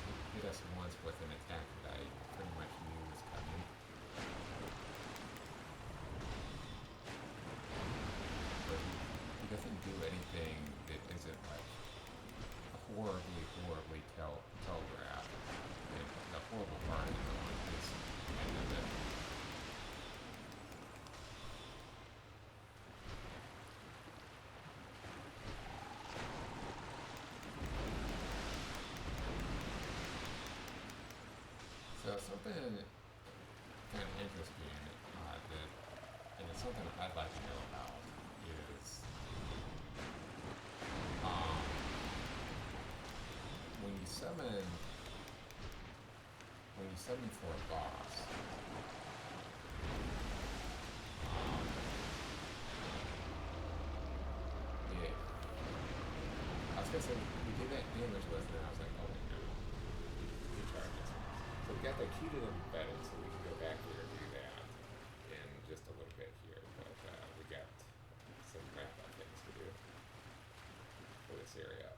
He hit us once with an attack that I pretty much knew was coming. But he doesn't do anything that isn't like horribly telegraphed. And the horrible part is the one that's end of it. So something kind of interesting that, and it's something I'd like to know about, is when you summon for a boss, it, I was gonna say we did that damage list, and I was like, oh no, he charges. So we got the key to them embedded, so we can go back here and do that in just a little bit here. But we got some wrap up things to do for this area.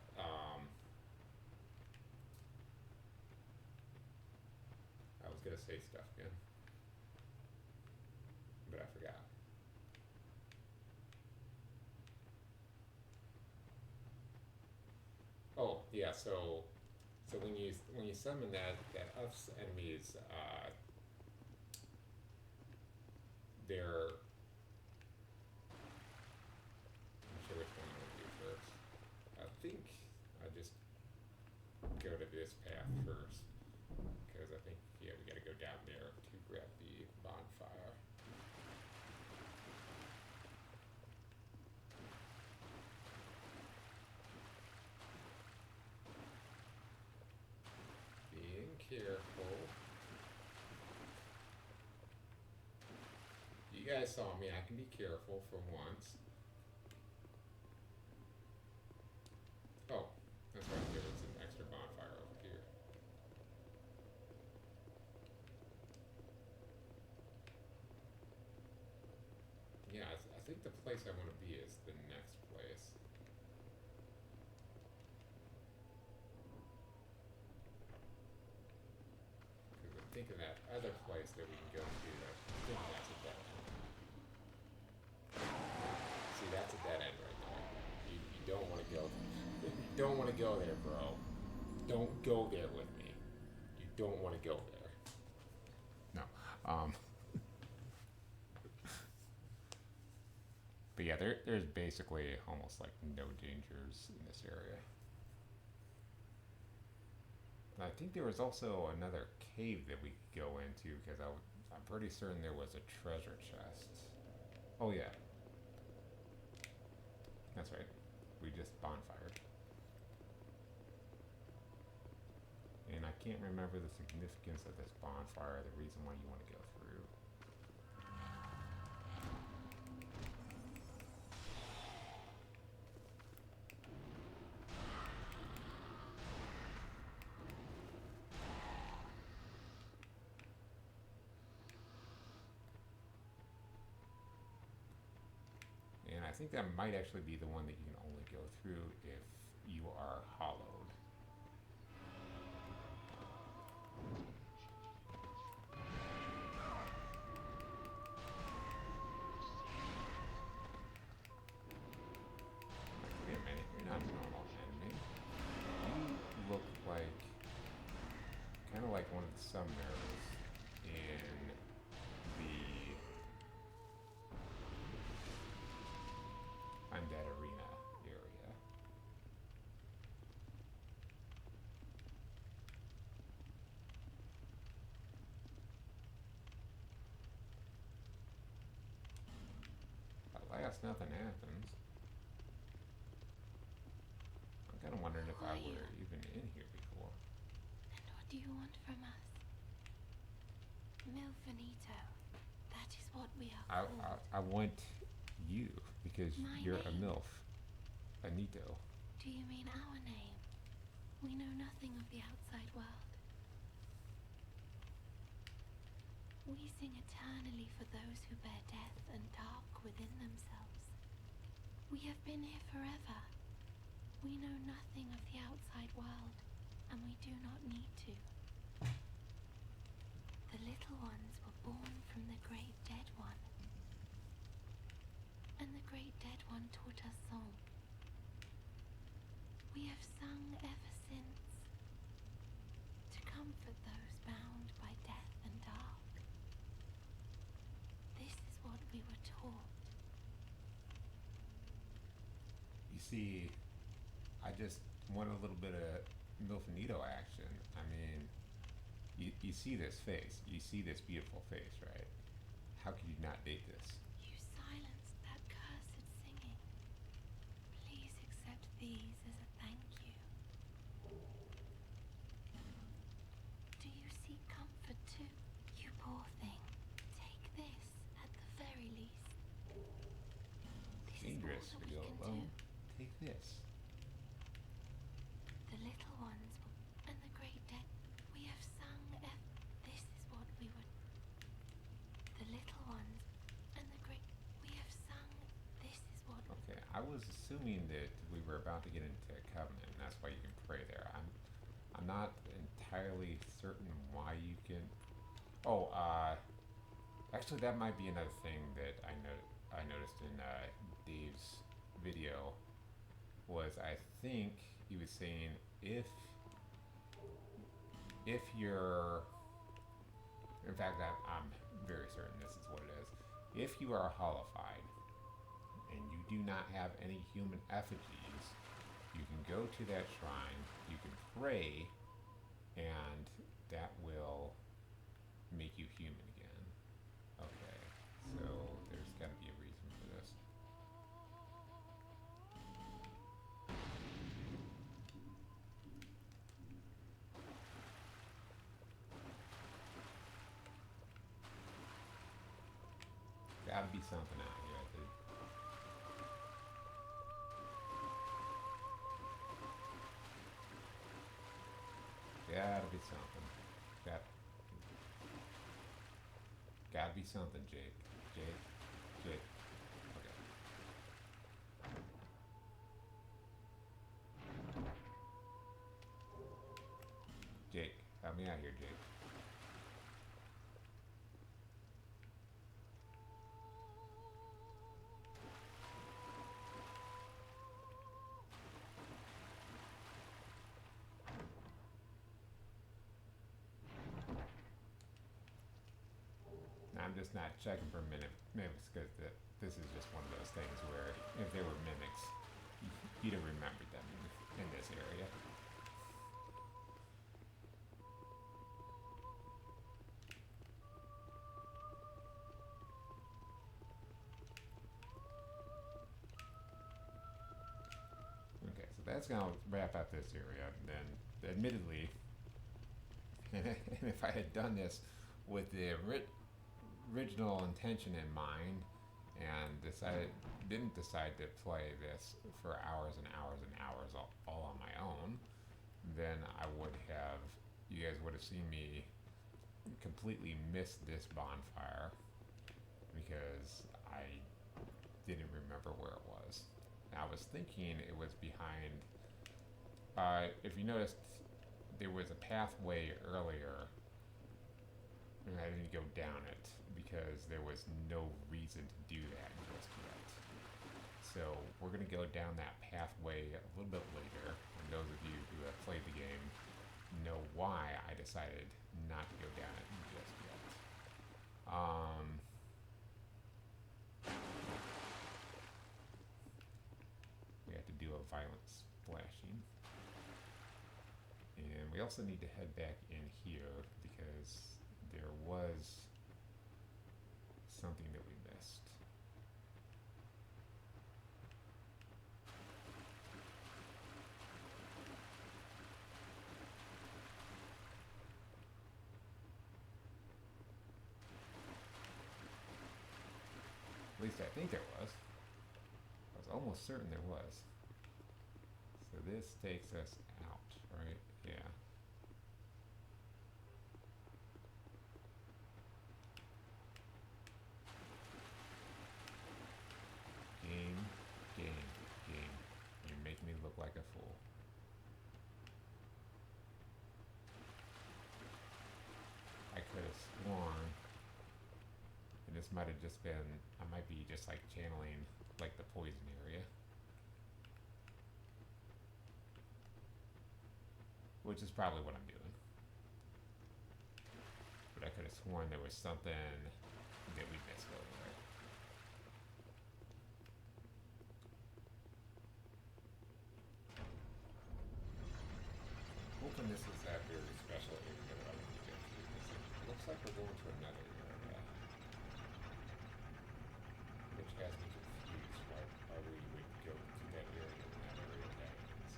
I was gonna say stuff again, but I forgot. Oh yeah, so when you summon that ups enemies, they're, I'm sure which one I would do first. I think I just go to this path first, because I think, yeah, we gotta go down there to grab the bonfire. Being careful. You guys saw me, I can be careful for once. Oh, that's right, there was an extra bonfire over here. Yeah, I think the place I want to be is the next place. Because I'm thinking that other place that we can go to, I think that's a dead end. See, that's a dead end right there. You don't want to go. You don't want to go there, bro. Don't go there with me. You don't want to go there. No. But yeah, there's basically almost like no dangers in this area. I think there was also another cave that we could go into because I'm pretty certain there was a treasure chest. Oh yeah, that's right. We just bonfired. And I can't remember the significance of this bonfire, the reason why you want to go through. And I think that might actually be the one that you can only go through if you are hollowed. Wait a minute, you're not a normal enemy. You look like kind of like one of the summoners in the Undead Arena area. At last, nothing happens. I'm kind of wondering if I were even in here before. And what do you want from us? Milfinito. That is what we are called. I want you because My you're a name? MILF. Anito. Do you mean our name? We know nothing of the outside world. We sing eternally for those who bear death and dark within themselves. We have been here forever. We know nothing of the outside world, and we do not need to. The little ones were born from the great dead one. And the great dead one taught us song. We have sung ever since, to comfort those bound by death and dark. This is what we were taught. You see, I just want a little bit of Milfinito action. I mean, you see this face. You see this beautiful face, right? How could you not date this? You silenced that cursed singing. Please accept these as a thank you. Do you seek comfort too? You poor thing. Take this at the very least. This Dangerous is all to that we go can alone. do. Take this. The little ones and the great dead. We have sung this is what we would. The little ones and the great. We have sung this is what. Okay, I was assuming that we were about to get into a covenant, and that's why you can pray there. I'm not entirely certain why you can. Oh, actually, that might be another thing that I noticed in Dave's video. Was I think he was saying if you're, in fact, I'm very certain this is what it is. If you are hollified and you do not have any human effigies, you can go to that shrine, you can pray, and that will make you human again. Okay, so there's got to be a reason for this. Gotta be something out here, I think. Gotta be something. Gotta be something, Jake. Jake. Okay. Okay. I'm just not checking for mimics because this is just one of those things where if they were mimics, you'd have remembered them in this area. Okay, so that's gonna wrap up this area. Then, admittedly, and if I had done this with the original intention in mind and didn't decide to play this for hours and hours and hours all on my own, then you guys would have seen me completely miss this bonfire because I didn't remember where it was. And I was thinking it was behind, if you noticed, there was a pathway earlier and I didn't go down it because there was no reason to do that just yet. So we're going to go down that pathway a little bit later, and those of you who have played the game know why I decided not to go down it just yet. We have to do a violent splashing. And we also need to head back in here because there was something that we missed. At least I think there was. I was almost certain there was. So this takes us out, right? Yeah. Game. You make me look like a fool. I could have sworn, and this might have just been, I might be just like channeling like the poison area. Which is probably what I'm doing. But I could have sworn there was something that we missed over there. Hoping this is that very special area that I want to get to. It looks like we're going to another area, which has me confused. Why we would go to that area when that area happens.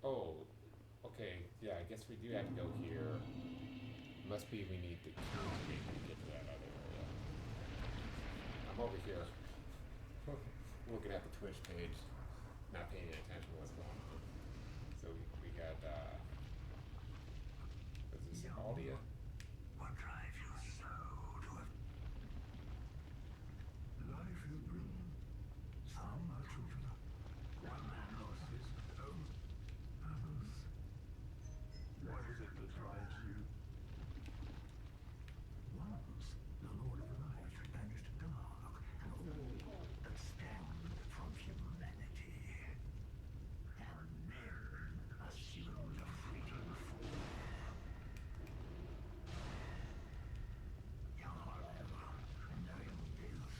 Oh, okay. Yeah, I guess we do have to go here. Must be we need the key to get to that other area. I'm over here looking at the Twitch page, not paying any attention to what's going on. So we got, is this Aldia? What drives you so to have life you bring? Some are true to the one man lost his own, others. What is it that drives you? Once, the Lord of Light banished dark and all that stemmed from humanity. And men assumed a fleeting form. However, knowing this,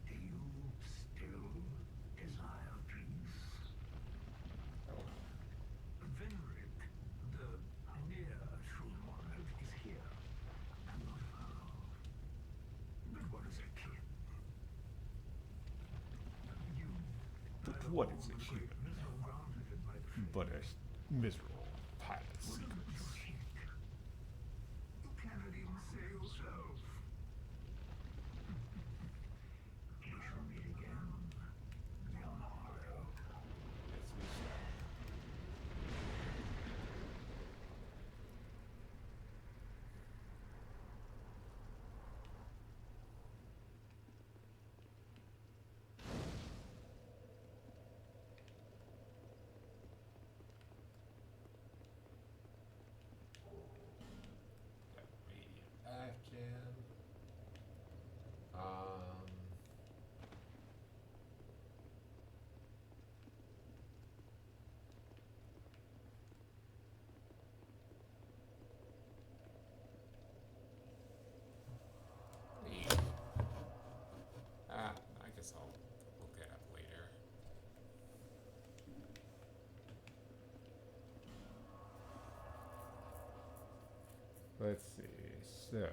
do you still desire peace? Oh, Venric, the near true monarch, is here, and not far off. But what is a kin? You But have what all is a the human? greatness granted by the faith. But a miserable pile of What secrets. makes you think? You cannot even say yourself. let's see. So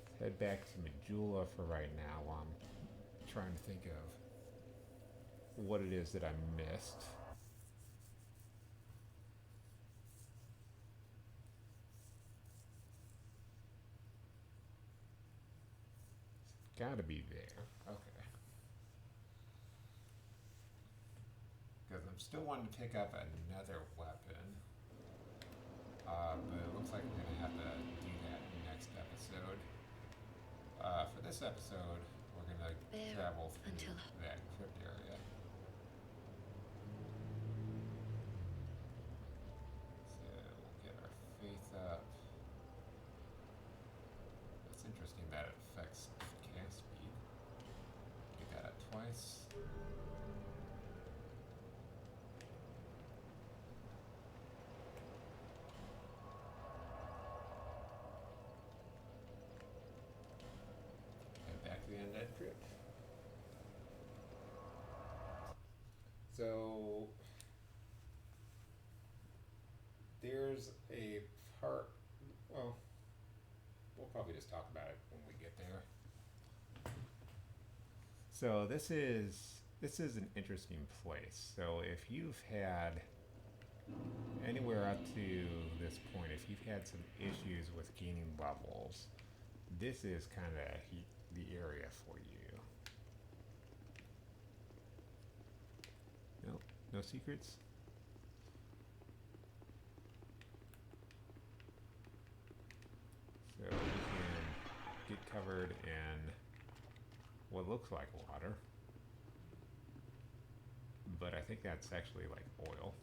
let's head back to Majula for right now while I'm trying to think of what it is that I missed. It's gotta be there. Okay. Because I'm still wanting to pick up another weapon. But it looks like we're going to have to do that next episode. For this episode, we're going to travel through that crypt area. So we'll get our faith up. It's interesting that it affects cast speed. Get that up twice. Back to the undead crypt. So there's a part. Well, we'll probably just talk about it when we get there. So this is an interesting place. So if you've had anywhere up to this point, if you've had some issues with gaining levels, this is kind of the area for you. Nope, no secrets. So you can get covered in what looks like water, but I think that's actually like oil.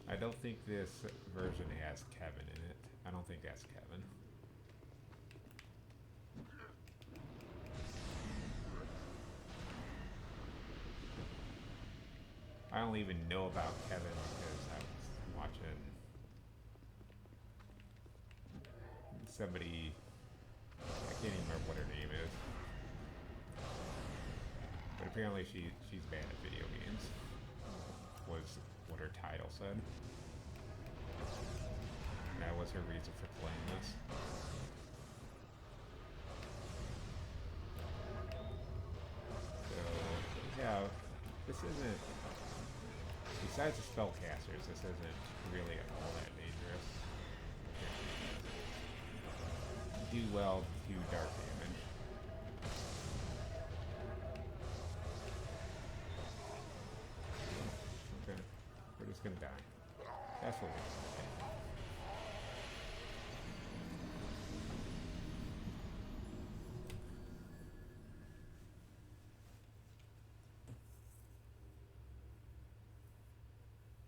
I don't think this version has Kevin in it. I don't think that's Kevin. I don't even know about Kevin because I was watching somebody, I can't even remember what her name is, but apparently she's bad at video games, was what her title said. That was her reason for playing this. So, yeah, this isn't, besides the spellcasters, this isn't really all that dangerous. Do well to dark damage. Okay, we're just gonna die. That's what we're gonna say.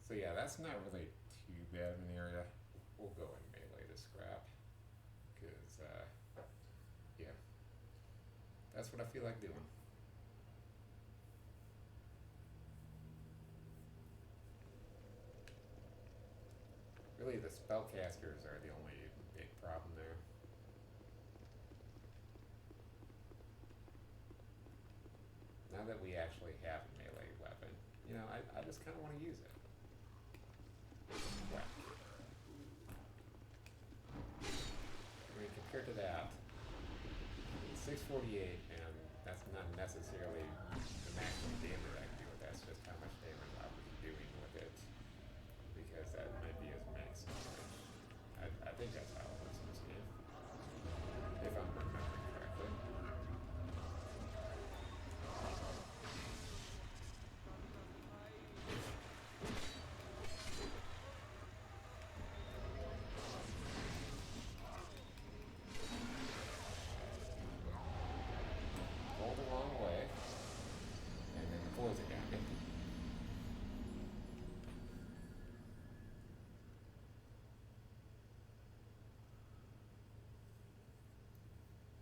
So yeah, that's not really too bad of an area. We'll go in melee to scrap. Because, yeah. That's what I feel like doing. Really, the spellcasters are the only big problem there. Now that we actually have a melee weapon, you know, I just kind of want to use it. Whack. I mean, compared to that, 648, and that's not necessarily the maximum damage I can do with that, it's just how much damage I was doing with it. Because that might be his max damage. I think that's how it works in this game. If I'm remembering correctly. Rolled the wrong way, and then the poison got me.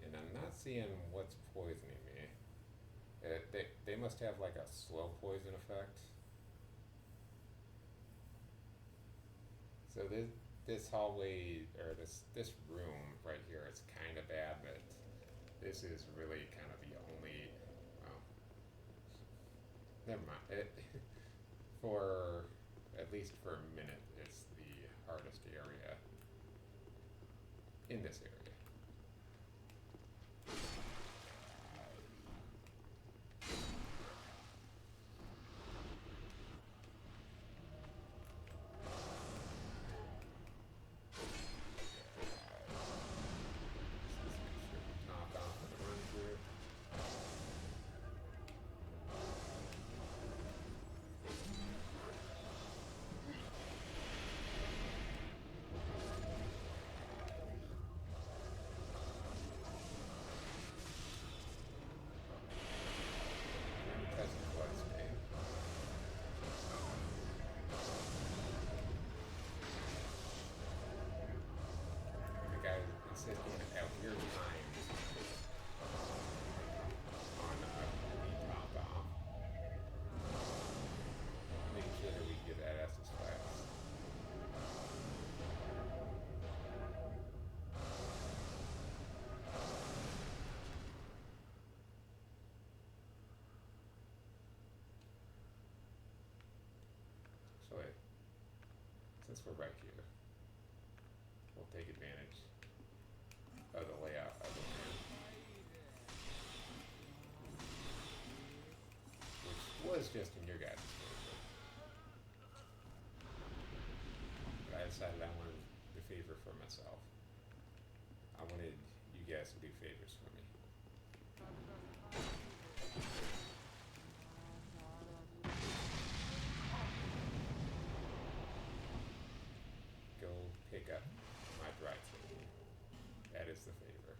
And I'm not seeing what's poisoning me. They must have like a slow poison effect. So this hallway or this room right here is kind of bad, but this is really kind of the only. Well, never mind. For at least for a minute, it's the hardest area in this area. Knock off the run through. Because of blood stain. The guy insisting out your time on being dropped off. Making sure that we get that Estus fast. So since we're right here, we'll take advantage of the layout of the room, which was just in your guys' favor. But I decided I wanted the favor for myself. I wanted you guys to do favors for me. Go pick up my bridesmaid. That is the favor.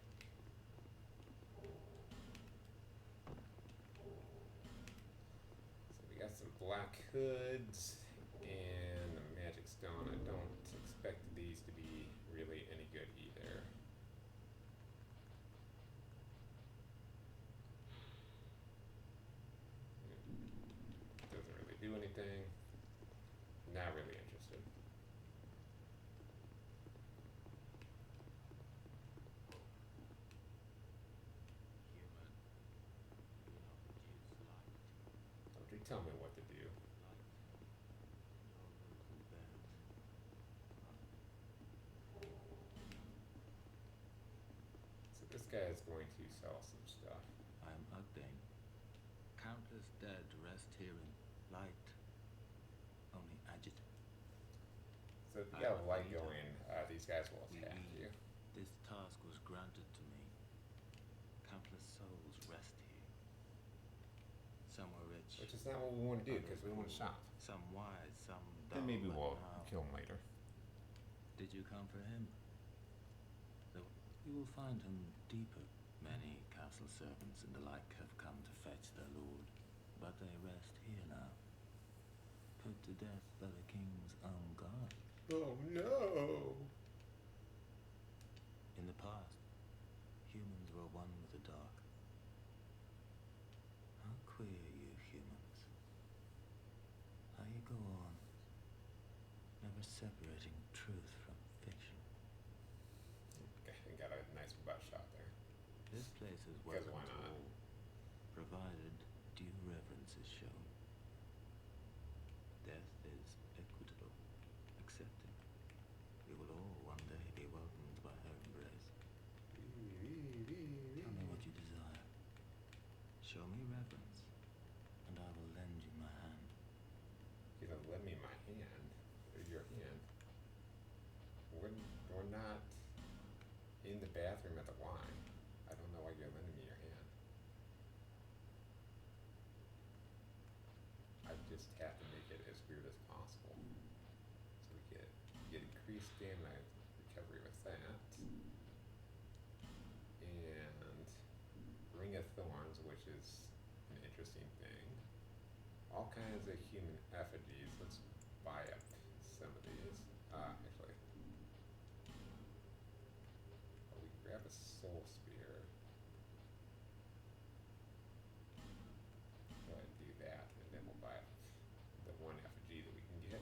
So we got some black hoods and the magic stone. I don't expect these to be really any good either. Doesn't really do anything. Not really interested. Don't you tell me what to do. So this guy is going to sell some stuff. I am Ugdane. Countless dead rest here in light, only agitated. So if you got a light going, these guys will We attack you. weave. This task was granted to me. Countless souls rest here. Some were rich, Which is not what we want to do, because we want to shop. some wise, some dull. Then maybe but we'll now- kill him later. Did you come for him? Though you will find him deeper. Many castle servants and the like have come to fetch their lord, but they rest here now, put to death by the king's own guard. Oh no! In the past, humans were one with the dark. How queer you humans. How you go on, never separating truth from fiction. Okay, got a nice butt shot there. This place is Because welcome why to not? all, provided due reverence is shown. Death is equitable, accepting. We will all one day be welcomed by her embrace. Tell me what you desire. Show me reverence, and I will lend you my hand. You know, lend me my hand, or your hand. We're not in the bathroom at the wine. I don't know why you're lending me your hand. I just have to make it as weird as possible. So we get increased stamina recovery with that. And Ring of Thorns, which is an interesting thing. All kinds of human effigies. Let's buy up some of these. Actually. Oh, we can grab a soul spear. Go ahead and do that, and then we'll buy the one effigy that we can get.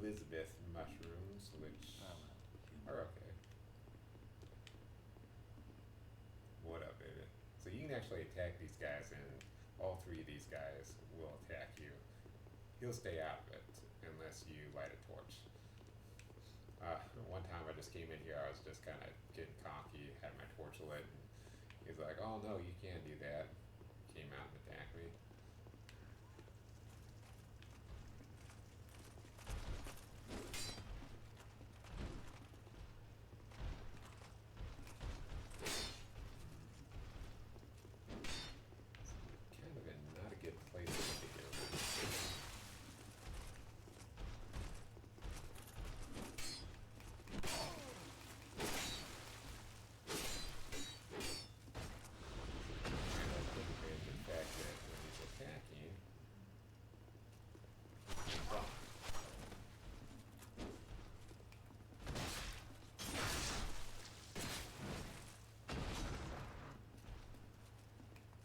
Elizabeth mushrooms, which Oh, well, are okay. What up, baby? So you can actually attack these guys, and all three of these guys will attack you. He'll stay out of it unless you light a torch. One time I just came in here, I was just kind of getting cocky, had my torch lit, and he's like, "Oh no, you can't do that." Came out and attacked me. Kind of in not a good place to be here. Trying to take advantage of the fact that when he's attacking, well,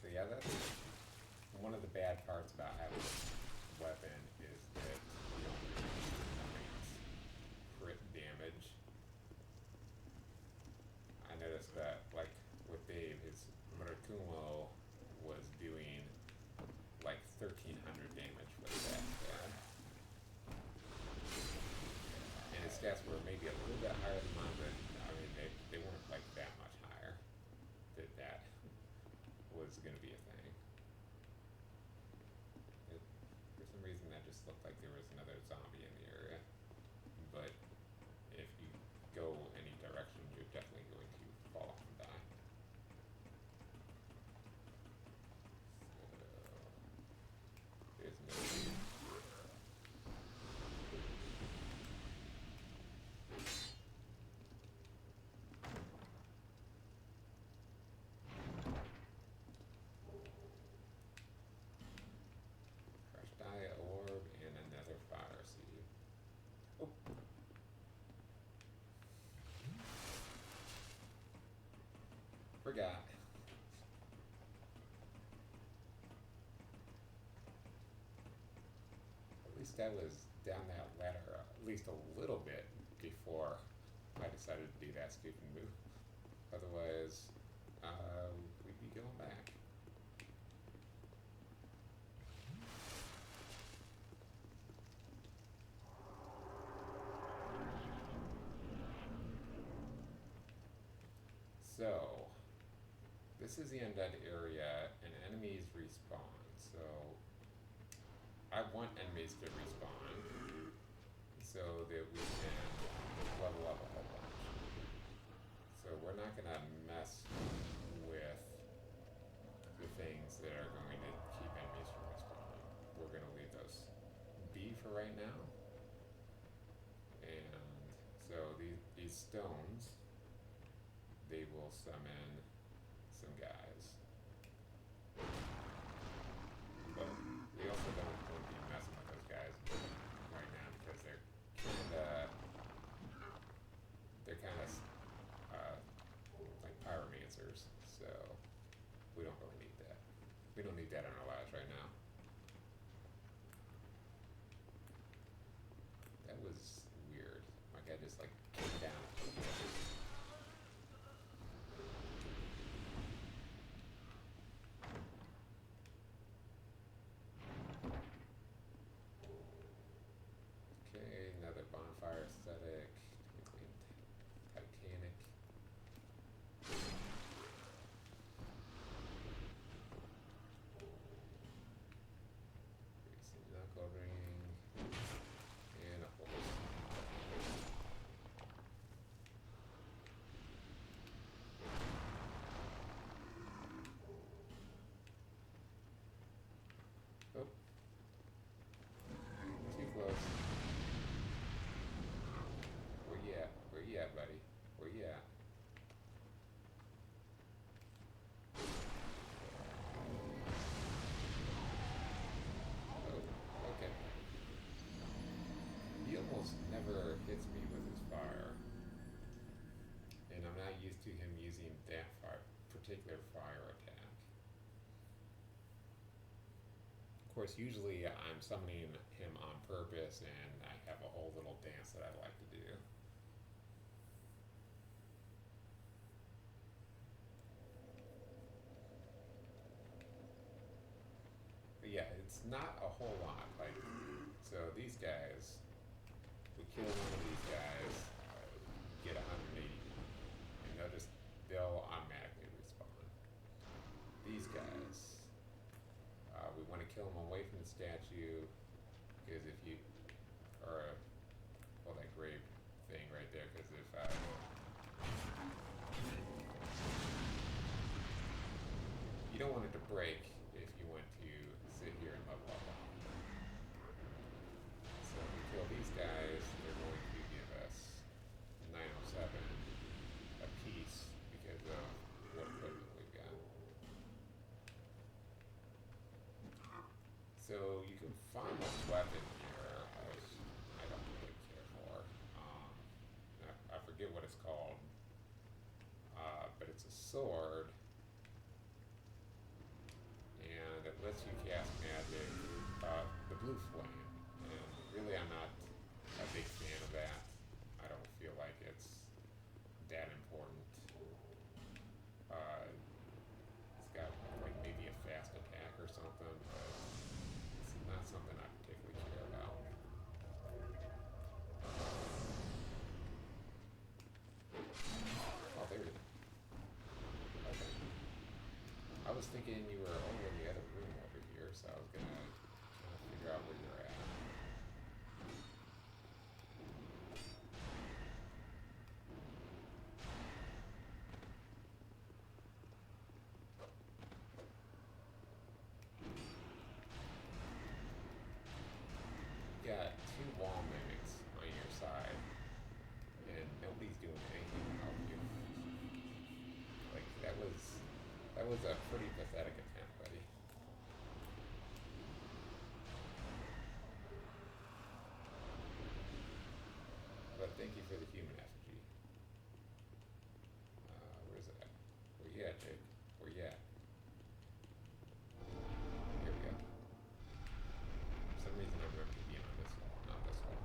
so yeah, that's one of the bad parts about having this weapon is that you don't really crit damage. I noticed that, like, with Dave, his Murakumo was doing like 1,300 damage with that stat. And his stats were maybe a little bit higher than mine, but I mean, they weren't like that much higher. That was going to be a thing. For some reason, that just looked like there was another zombie in the area. But if you go any direction, you're definitely going to fall off and die. So, there's no need. Crushed eye orb and another fire seed. Oh. Forgot. At least I was down that ladder at least a little bit before I decided to do that stupid move. Otherwise, we'd be going back. So, this is the undead area, and enemies respawn. So, I want enemies to respawn so that we can level up a whole bunch. So we're not gonna mess with the things that are going to keep enemies from respawning. We're gonna leave those be for right now. And so these stones, they will summon some guys. But we also don't want to be messing with those guys right now because they're kinda like pyromancers, so we don't really need that. We don't need that in our lives right now. That was weird. My guy just like came down. Okay, another bonfire aesthetic. Twinkling Titanic. Greasy knuckle ring. And a horse. Oh. Too close. Where you at? Where you at, buddy? Where you at? Oh, okay. He almost never hits me with his fire. And I'm not used to him using that particular fire attack. Of course, usually I'm summoning him on purpose and I have a whole little dance that I like to do. But yeah, it's not a whole lot. Like, so these guys, we kill one of these guys, get 180, and they'll automatically respawn. These guys, we want to kill them away from the statue, because if you, or well, that grave thing right there, because if you don't want it to break if you want to sit here and level up on them. So if we kill these guys, they're going to give us 907 a piece because of what equipment we've got. So you can find a weapon here, which I don't really care for. I forget what it's called, but it's a sword, and it lets you cast magic, the blue flame, and really I'm not a big fan of that. I don't feel like it's that important. It's got like maybe a fast attack or something, but it's not something I particularly care about. Oh, there you go. Okay. I was thinking you were over in the other room over here, so I was gonna try to figure out where you're at. You got two wall mimics on your side, and nobody's doing anything to help you. Like that was a pretty pathetic attempt, buddy. But thank you for the human effigy. Where's it at? Where you at, Jake? Where you at? Here we go. For some reason I remember to be on this wall, not this wall.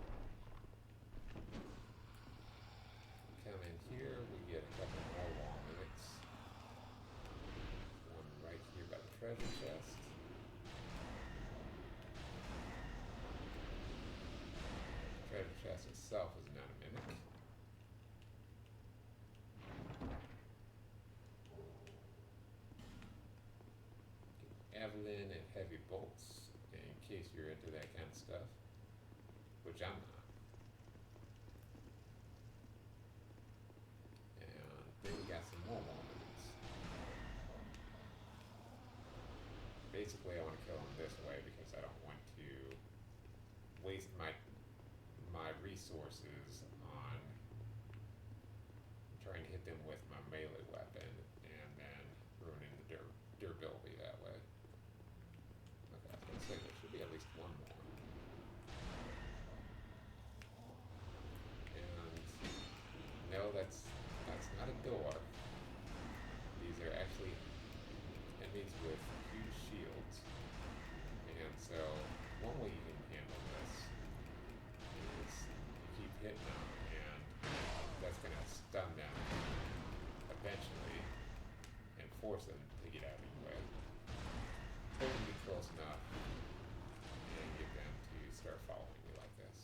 Come in here, we get a couple more wall mimics. One right here by the treasure chest. The treasure chest itself is not a mimic. Evelyn and heavy bolts, in case you're into that kind of stuff, which I'm not. And then we got some more moments. Basically, I want to kill them this way because I don't want to waste my resources on trying to hit them with my melee weapon and then ruining the durability that way. Okay, I was gonna say there should be at least one more. And no, that's not a door. These are actually enemies with huge shields. And so one way you can handle this is you keep hitting them, and that's gonna stun them eventually and force them to get out of your way. Or you can be close enough and get them to start following you like this.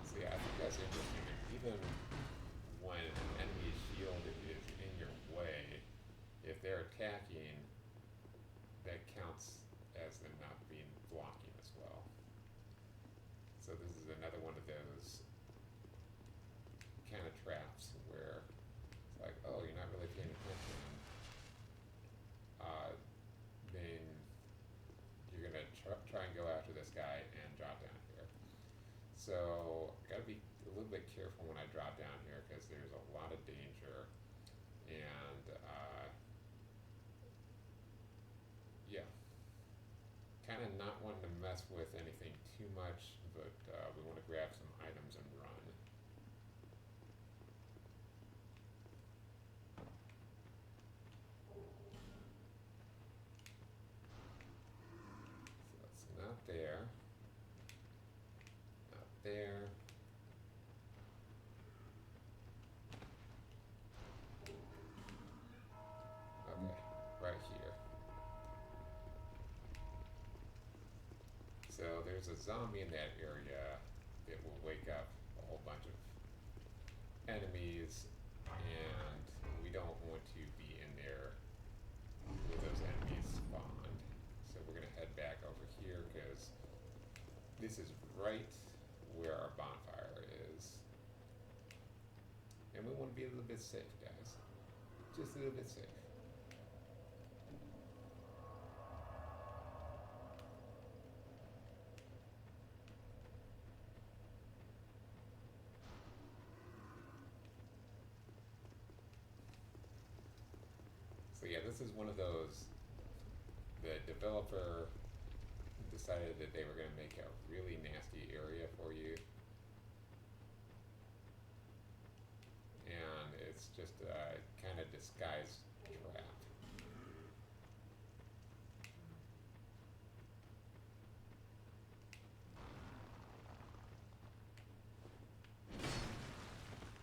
So yeah, I think that's interesting. And even when an enemy's shield is in your way, if they're attacking, that counts as them not being blocking as well. So this is another one of those kind of traps where it's like, oh, you're not really paying attention. Then you're gonna try and go after this guy and drop down here. So gotta be a little bit careful when I drop down here because there's a lot of danger, and yeah, kind of not wanting to mess with anything too much, but we want to grab some items and run. So there's a zombie in that area that will wake up a whole bunch of enemies, and we don't want to be in there where those enemies spawned. So we're gonna head back over here because this is right where our bonfire is. And we want to be a little bit safe, guys. Just a little bit safe. So yeah, this is one of those, the developer decided that they were going to make a really nasty area for you. And it's just a kind of disguised trap.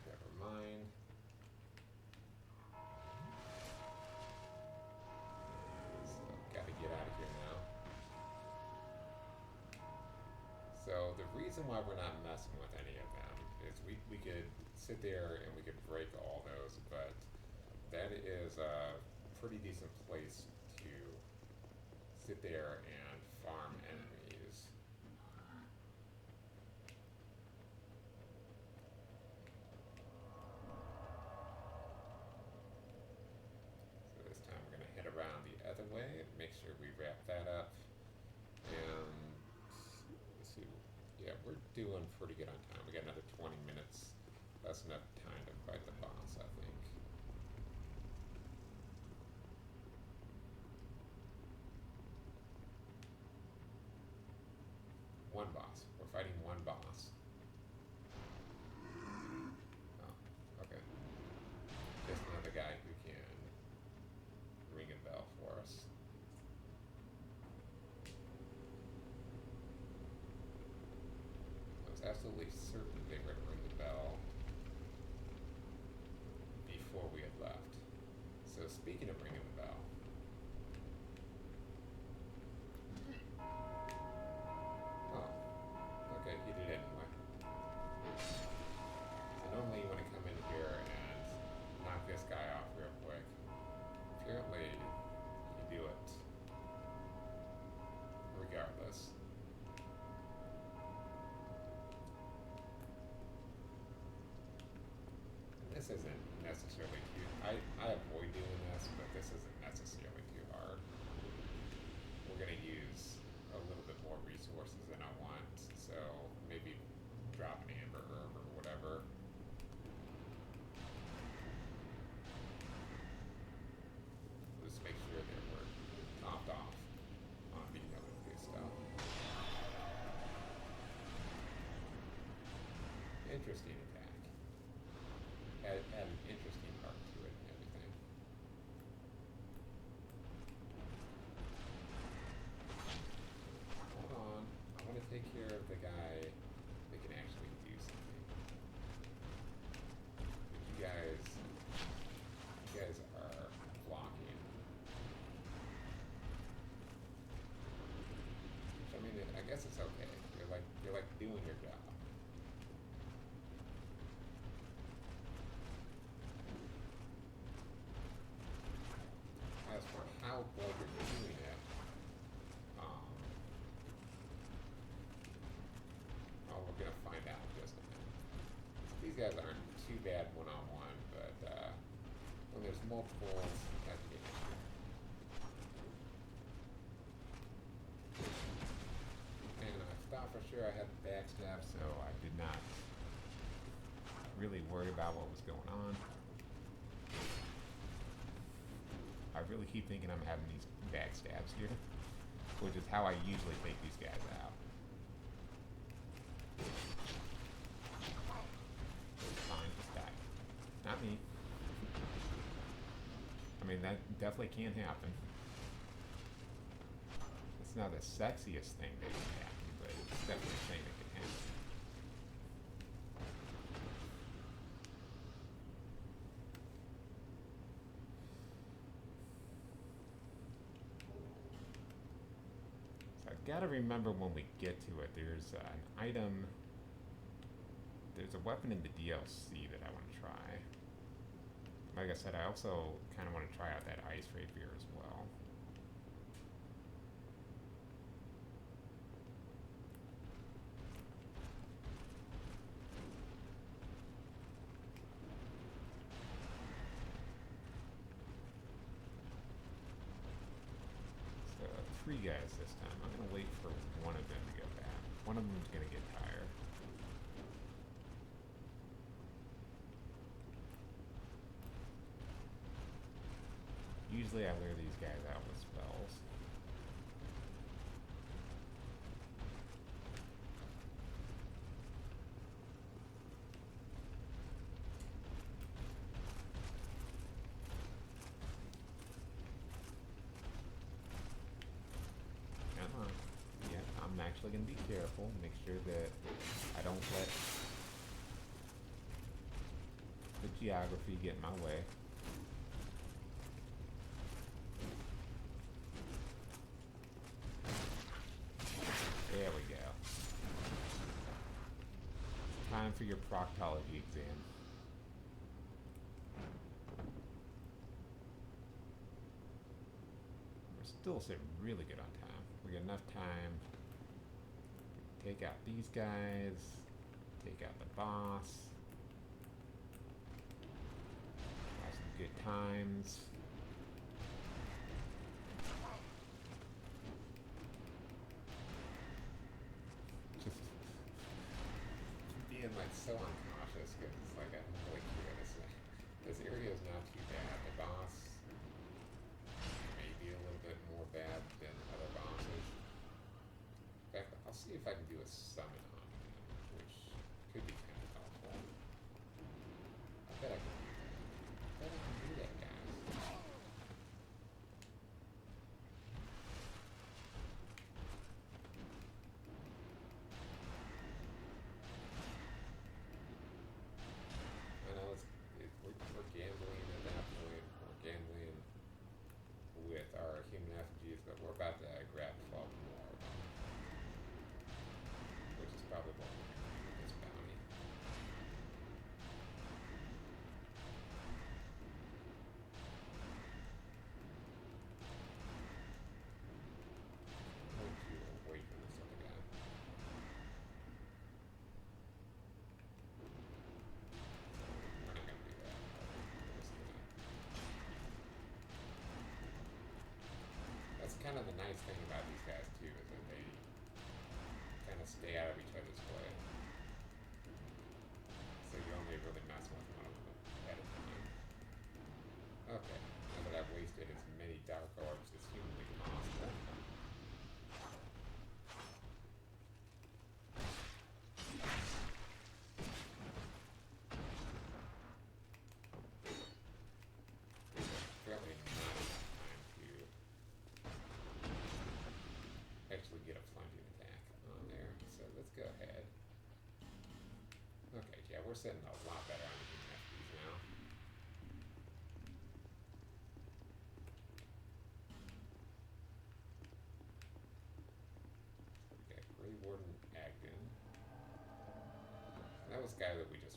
Never mind. So, gotta get out of here now. So the reason why we're not messing with any of them is we could sit there and we could break all those, but that is a pretty decent place to sit there and farm enemies. So this time we're gonna head around the other way and make sure we wrap that up. And let's see, yeah, we're doing pretty good on time. We got another 20 minutes. That's enough time to fight the boss, I think. One boss. We're fighting one boss. Oh, okay. Just another guy who can ring a bell for us. I was absolutely certain they were going to ring the bell before we had left. So speaking of ringing the bell, oh, okay, he did anyway. So normally you want to come in here and knock this guy off real quick. Apparently, you do it regardless. And this isn't necessarily too, I avoid doing this, but this isn't necessarily too hard. We're gonna use a little bit more resources than I want, so maybe drop an amber herb or whatever. Just make sure that we're topped off on being able to do stuff. Interesting attack. Had an interesting part to it and everything. Hold on. I want to take care of the guy that can actually do something. You guys are blocking. Which, I mean, I guess it's okay. You're like doing your job. As for how well you're doing it, well, we're gonna find out in just a minute. These guys aren't too bad one-on-one, but when there's multiples, that can be an issue. And I thought for sure I had the backstab, So I did not really worry about what was going on. I really keep thinking I'm having these backstabs here, which is how I usually take these guys out. It's fine, just die. Not me. I mean, that definitely can happen. It's not the sexiest thing that can happen, but it's definitely a thing that can happen. So I gotta remember when we get to it, there's an item, there's a weapon in the DLC that I want to try. Like I said, I also kind of want to try out that ice rapier as well. So, 3 guys this time. I'm going to wait for one of them to get back. One of them's going to get tired. Usually I wear these guys out with spells. Come on. Yeah, I'm actually going to be careful. Make sure that I don't let the geography get in my way. There we go. Time for your proctology exam. We're still sitting really good on time. We got enough time to take out these guys, take out the boss. Have some good times. Being like so uncautious because it's like I'm really curious. This area is not too bad. The boss may be a little bit more bad than other bosses. In fact, I'll see if I can do a summon on him, which could be kind of helpful. I bet I can do that. I bet I can do that, guys. I know we're gambling at that point. We're gambling with our human effigies, but we're about to grab 12 more, which is probably what we're going to do with this bounty. I'm going to wait for this other guy. We're not going to do that. We're just gonna... That's kind of the nice thing about these guys too, is that they kind of stay out of each other's way. So you only really mess with one of them at a time. Okay, now that I've wasted as many dark orbs as humanly possible. Probably not enough time to actually get a plunging attack on there, so let's go ahead. Okay, yeah, we're sitting a lot better on the human FPs now. We got Grey Warden Agden. That was the guy that we just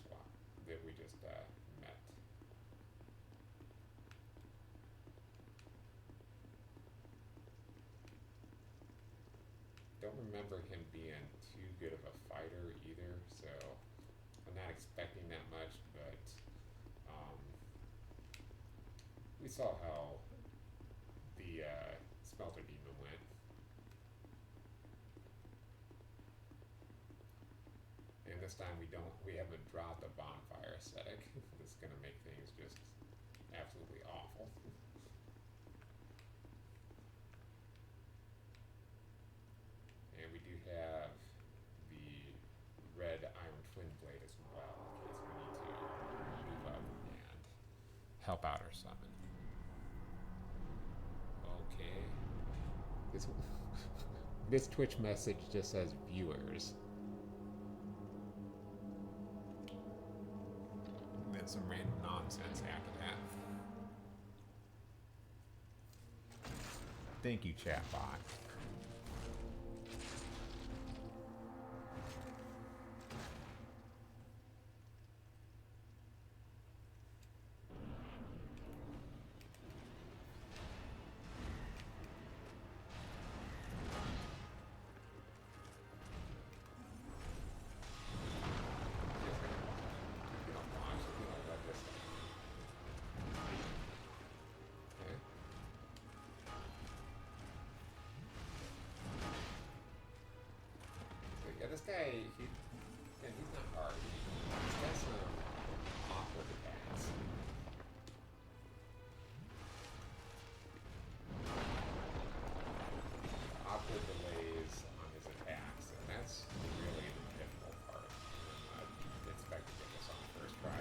met. Don't remember him being too good of a fighter either, so I'm not expecting that much, but we saw how the Smelter Demon went. And this time we haven't dropped a bonfire aesthetic. That's gonna make things just absolutely awful. And we do have the red iron twin blade as well, in case we need to move up and help out our summon. Okay. This Twitch message just says viewers. Then some random nonsense after that. Thank you, chatbot. he's not hard. He's got some awkward attacks. Awkward delays on his attacks, and that's really the difficult part. I expect to get this on the first try,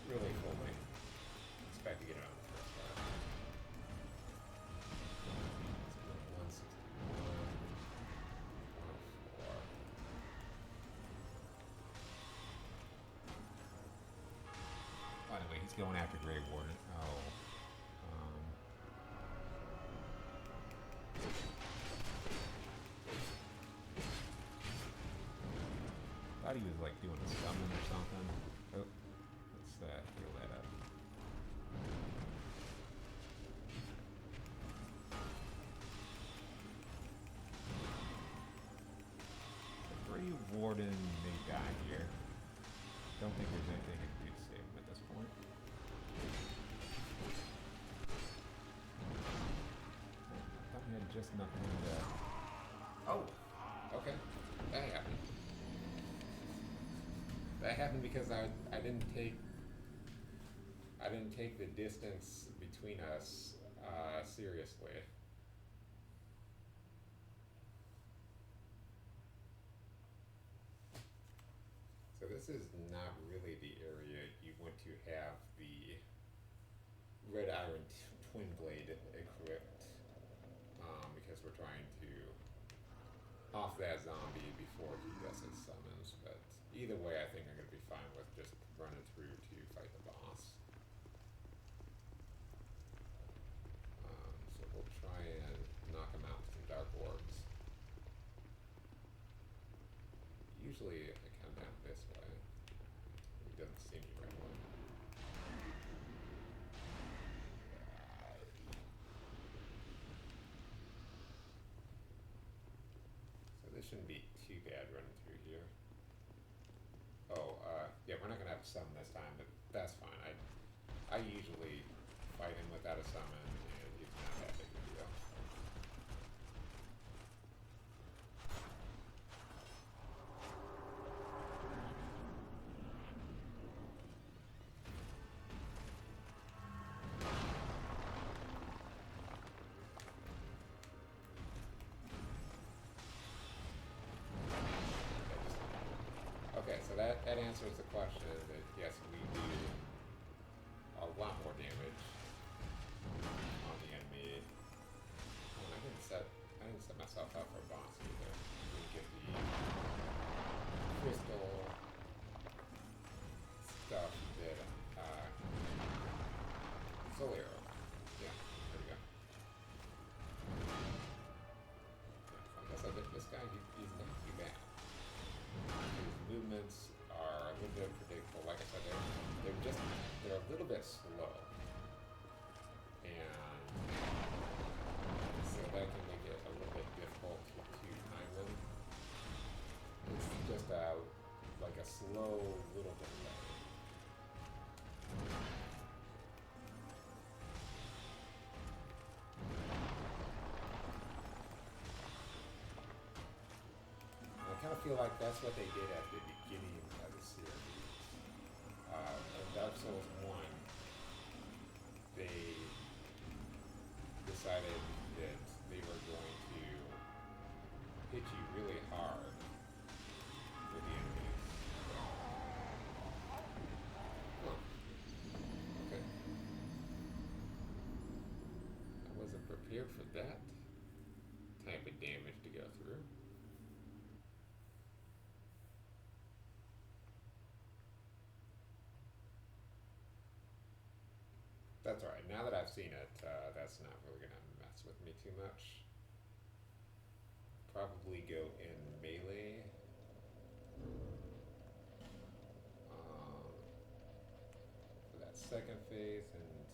really fully. Expect to get it on the first try. Let's go 161, 104. By the way, he's going after Grey Warden. Oh. Thought he was like doing a summon or something. Oh, let's heal that up. The Grey Warden may die here. Don't think there's anything I can do to save him at this point. I thought he had just nothing to... Oh, okay. That happened. That happened because I didn't take the distance between us seriously. So this is not really the area you want to have the red iron twin blade equipped, because we're trying to off that zombie before he does his summons. But either way, I think I'm going to be fine with just running through to fight the boss. So we'll try and knock him out with some dark orbs. Usually I come down this way. He doesn't see me right away. So this shouldn't be too bad running through here. Oh, yeah, we're not gonna have a summon this time, but that's fine. I usually fight him without a summon, and it's not that big of a deal. Okay, so that answers the question that yes, we do a lot more damage on the enemy. Oh, and I didn't set myself up for a boss either. I didn't get the crystal stuff that Soul Arrow. Yeah, there we go. Yeah, so this guy, he's not too bad. His movements are a little bit predictable. Like I said, they're a little bit slow, and so that can make it a little bit difficult to time them. It's just like a slow little delay. I kind of feel like that's what they did at the beginning of the series. In Dark Souls 1, they decided that they were going to hit you really hard with the enemies. Oh, okay. I wasn't prepared for that type of damage to go through. That's alright. Now that I've seen it, that's not really going to mess with me too much. Probably go in melee. For that second phase, and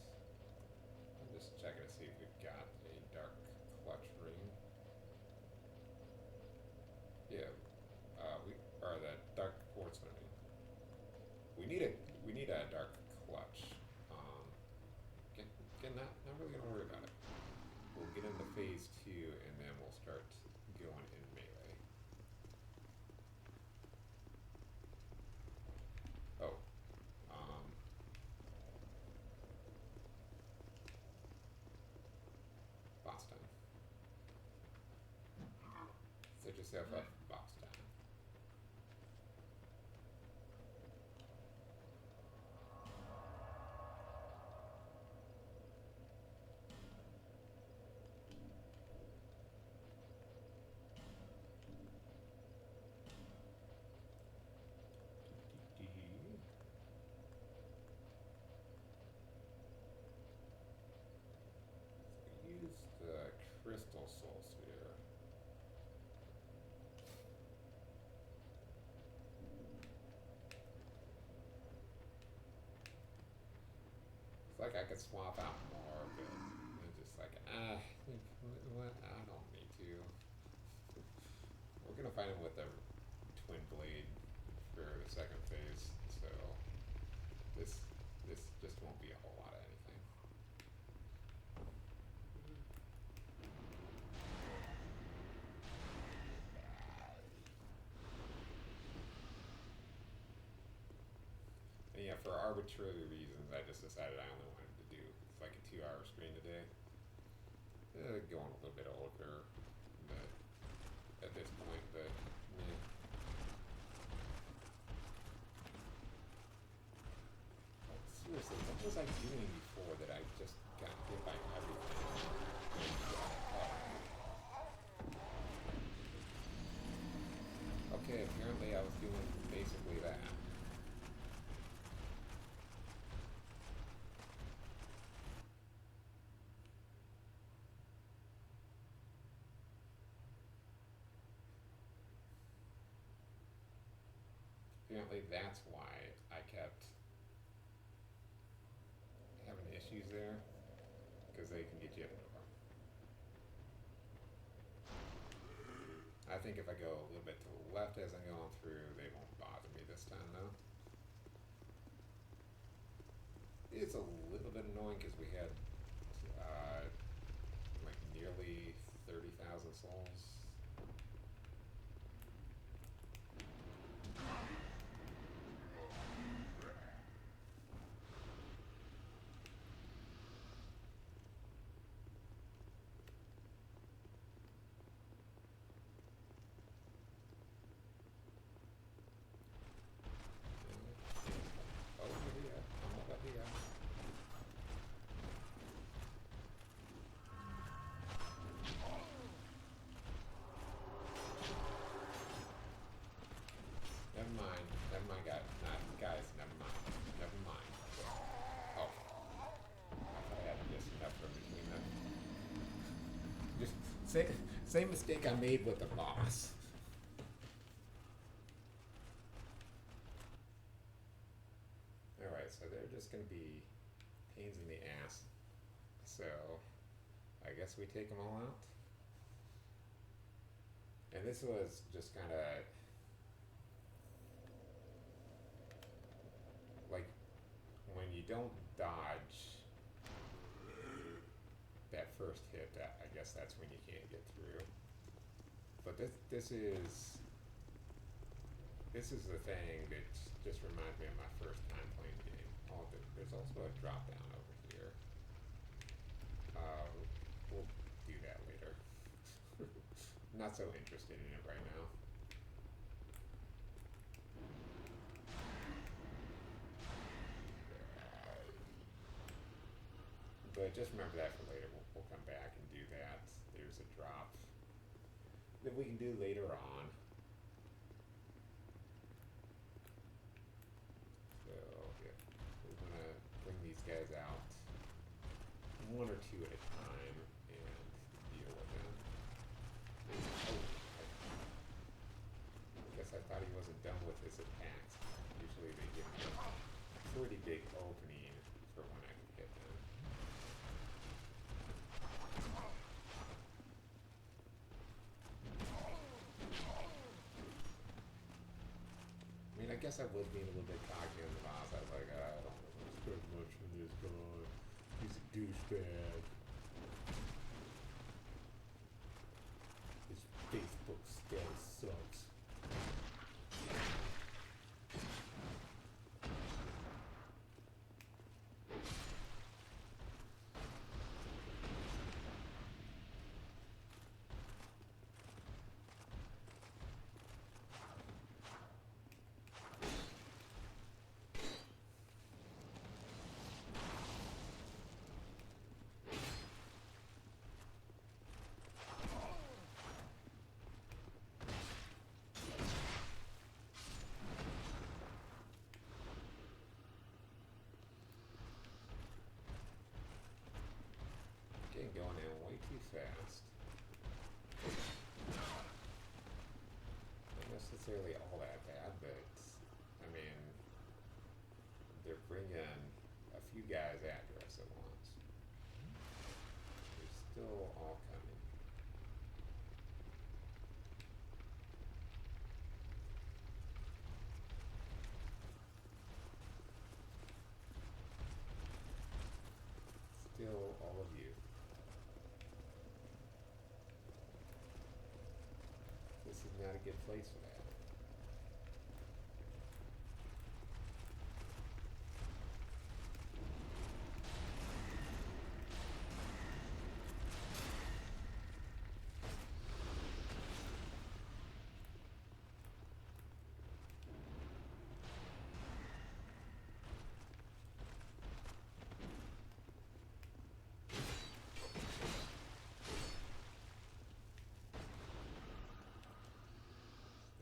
I'm just checking to see if we've got a dark clutch ring. Yeah, the dark quartz one. We need a dark clutch. Again, not really gonna worry about it. We'll get into phase 2, and then we'll start going in melee. yourself up for box time. Use the crystal soul sphere. It's like I could swap out more, but I'm just like, what? I don't need to. We're gonna find him with the twin blade for the second phase, so this just won't be a whole lot of anything. And yeah, for arbitrary reasons, I just decided I only wanted to do like a 2-hour stream today. Going a little bit over, but at this point, but yeah. Like, seriously, what was I doing before that I just got hit by everything? Okay, apparently I was doing basically that. Apparently that's why I kept having issues there, because they can get you at the door. I think if I go a little bit to the left as I'm going through, they won't bother me this time though. It's a little bit annoying because we had like nearly 30,000 souls. Oh, yeah, I'm up here. Never mind, guys, never mind. Oh, I thought I had just enough room between them. Just same mistake I made with the boss. Alright, so they're just gonna be pains in the ass. So, I guess we take them all out. And this was just kinda like when you don't dodge that first hit, I guess that's when you can't get through. But this is the thing that just reminds me of my first time playing the game. Oh, there's also a drop down over here. We'll do that later. Not so interested in it right now. But just remember that for later. We'll come back and do that. There's a drop that we can do later on. So yeah, we're gonna bring these guys out one or two at a time and deal with them. Oh, I guess I thought he wasn't done with his attacks. Usually they give me a pretty big opening for when I can hit them. I mean, I guess I was being a little bit cocky on the boss. I was like, I don't expect much from this guy. He's a douchebag. His Facebook status sucks. fast. Not necessarily all that bad, but I mean, they're bringing a few guys after us at once. They're still all coming. Still all of you. This is not a good place for that.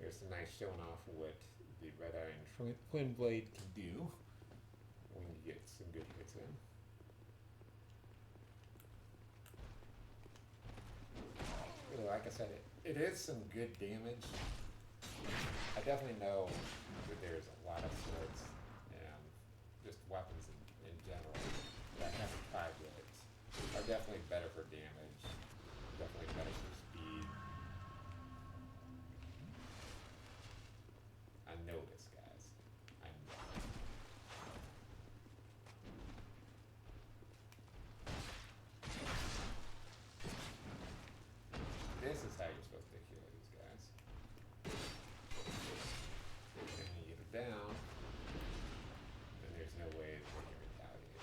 There's a nice showing off what the Red Iron Twin Blade can do when you get some good hits in. Really, like I said, it is some good damage. I definitely know that there's a lot of swords and just weapons in general that have 5 blades are definitely better for damage, definitely better for speed. I know this, guys. I know. This is how you're supposed to kill these guys. And you get it down, then there's no way that they can retaliate.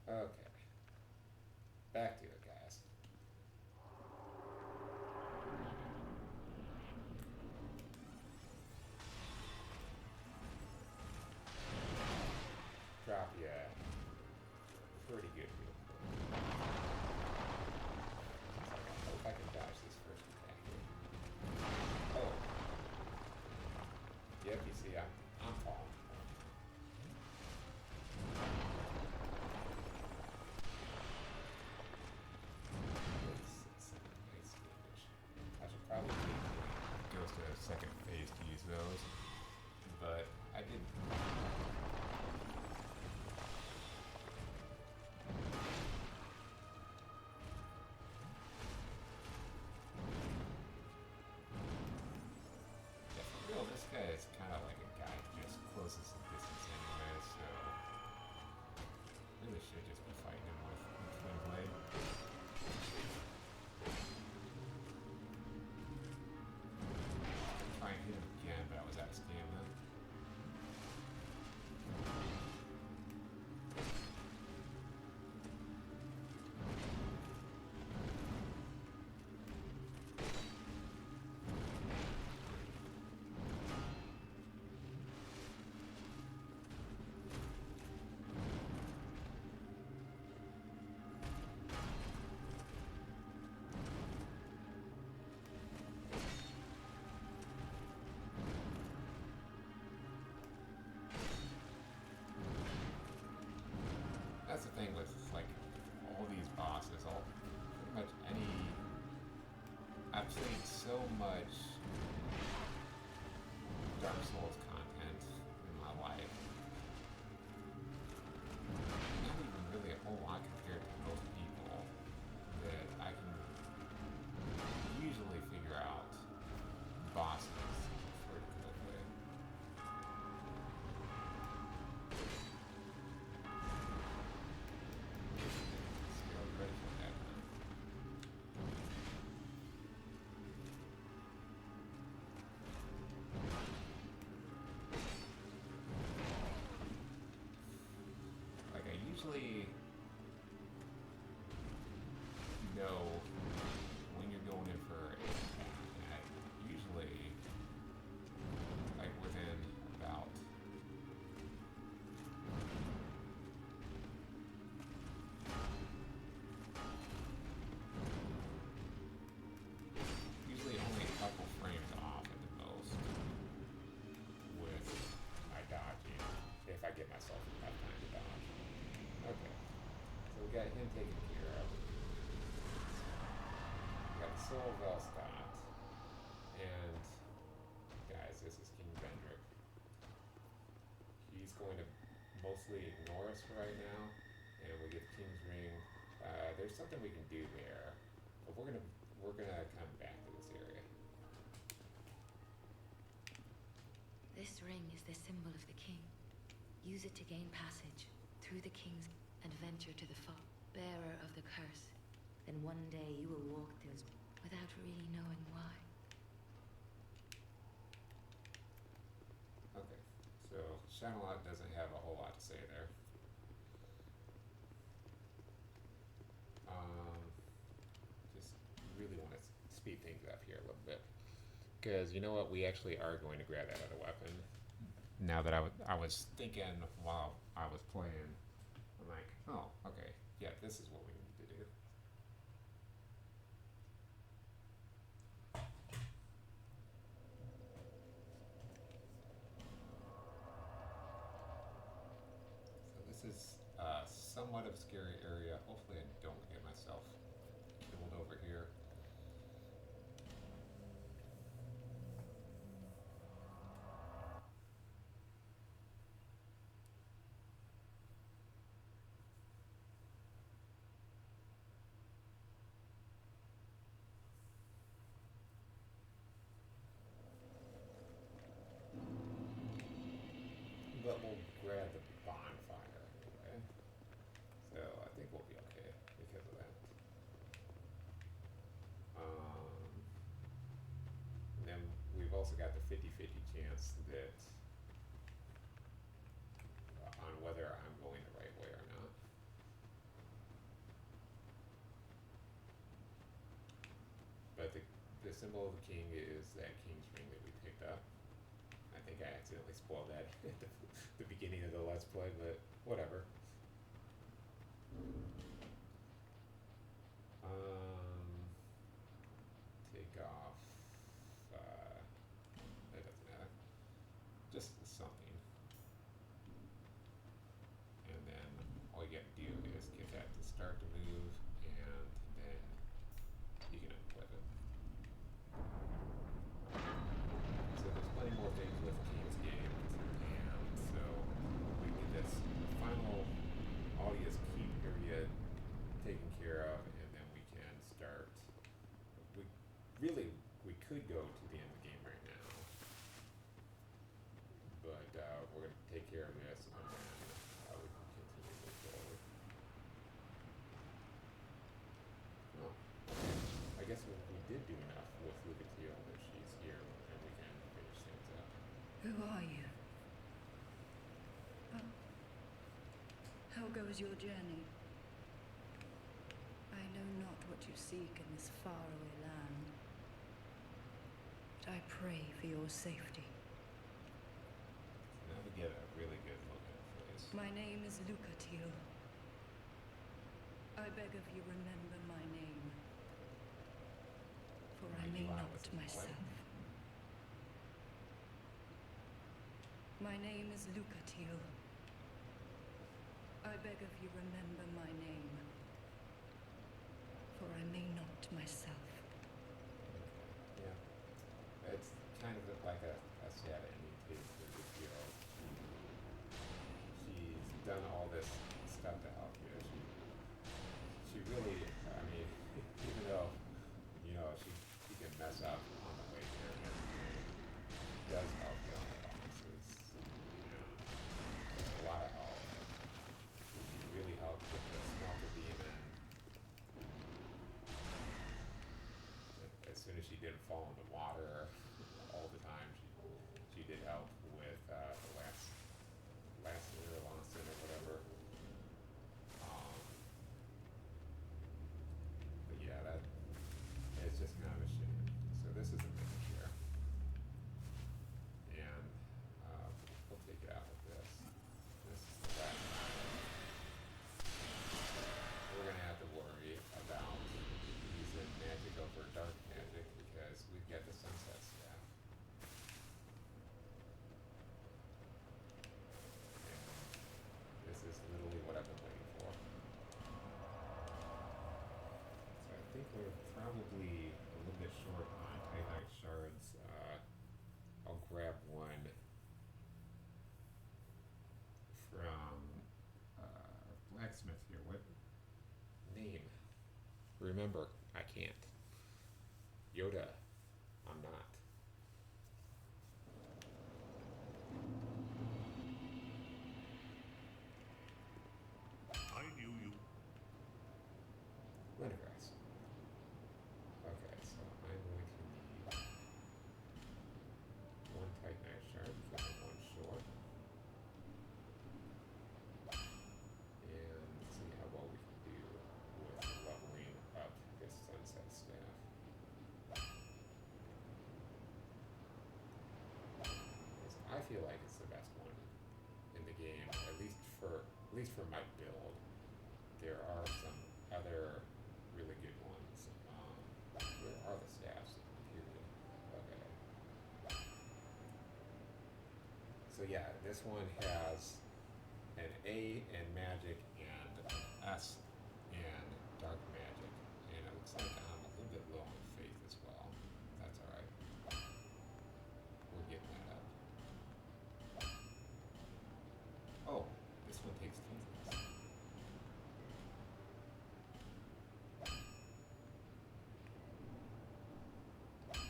Okay. Back to it, guys. Drop you pretty good real quick. I hope I can dodge this first attack here. Oh. Yep, you see, I'm falling. Nice damage. I should probably Goes to second phase to use those. but I didn't. Yeah, for real, this guy is kind of like a guy just closest in distance anyway, so really should just be fighting him with Twin Blade. Try and hit him again, but I was out of stamina. That's the thing with like all these bosses, all pretty much any. I've played so much Dark Souls content in my life. Not even really a whole lot compared to most people that I can usually figure out bosses pretty quickly. See, I was ready for that one. taken care of. We got the Soul of Elstad. And guys, this is King Vendrick. He's going to mostly ignore us for right now, and we get King's Ring. There's something we can do there, but we're gonna come back to this area. This ring is the symbol of the king. Use it to gain passage through the king's and venture to the far bearer of the curse. Then one day you will walk those without really knowing why. Okay, so Shadowlot doesn't have a whole lot to say there. Just really want to speed things up here a little bit. Because you know what, we actually are going to grab that other weapon. Now that I was thinking while I was playing, I'm like, oh, okay, yeah, this is what we need to do. So this is a somewhat obscure area. Hopefully I don't get myself killed over here. But we'll grab the bonfire anyway. So I think we'll be okay because of that. And then we've also got the 50-50 chance that on whether I'm going the right way or not. But the symbol of the king is that king's ring that we picked up. I think I accidentally spoiled that at the beginning of the Let's Play, but whatever. Take off, that doesn't matter, just something. And then all you gotta do is get that to start to move, and then you can unplug it. So there's plenty more things with King's Game, and so we get this final Audius Keep area taken care of, and then we can start. We could go to the end of the game right now, but we're going to take care of this, and then we can continue to move forward. Oh, okay. I guess we did do enough with Lucatiel that she's here, and we can finish things up. Who are you? How goes your journey? I know not what you seek in this faraway land, but I pray for your safety. Now we get a really good look at the place. My name is Lucatiel. I beg of you, remember my name, for I may not myself. My name is Lucatiel. I beg of you, remember my name, for I may not myself. Yeah. It's kind of like a sad ending to Lucatiel. She's done all this stuff to help you. She really, I mean, even though, you know, she can mess up on the way here, but she does help you on the boxes. A lot of help. She really helped with the smelter demon. As soon as she didn't fall in the water all the time, she did help with the last year, Lawson or whatever. But yeah, it's just kind of a shame. So this is a miniature here. And we'll take it out with this. This is the last time. We're gonna have to worry about using magic over dark magic because we've got the sunset remember, I can't. Yoda, I'm not. I knew you. Wintergrass. Okay, so I'm going to need one titanite shard because I'm one short. And let's see how well we can do with leveling up this sunset staff. Because I feel like it's the best one in the game, at least for my build. There are some other really good ones. Where are the staffs? Period. Okay. So yeah, this one has an A in magic and an S in dark magic. And it looks like I'm a little bit low on faith as well. That's alright. We're getting that up. Oh, this one takes tons of this.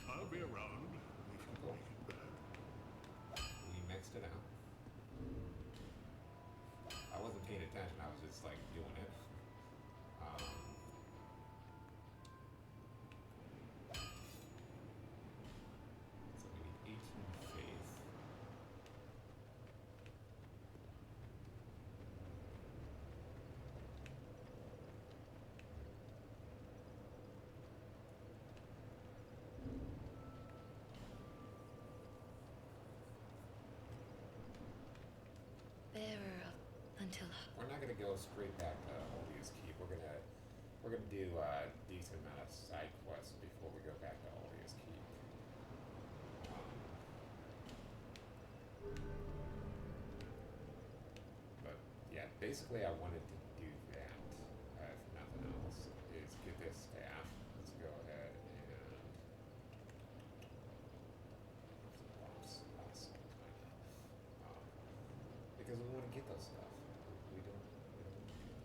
I'll be around if you Cool. make it bad. We mixed it out. I wasn't paying attention, I was just like doing it. So we need 18 faith. Bearer of until We're not gonna go straight back to Olia's Keep. We're gonna do a decent amount of side quests before we go back to Olia's Keep. But yeah, basically I wanted to do that, if nothing else, is get this staff. Let's go ahead and because we want to get those stuff. We don't want to do it.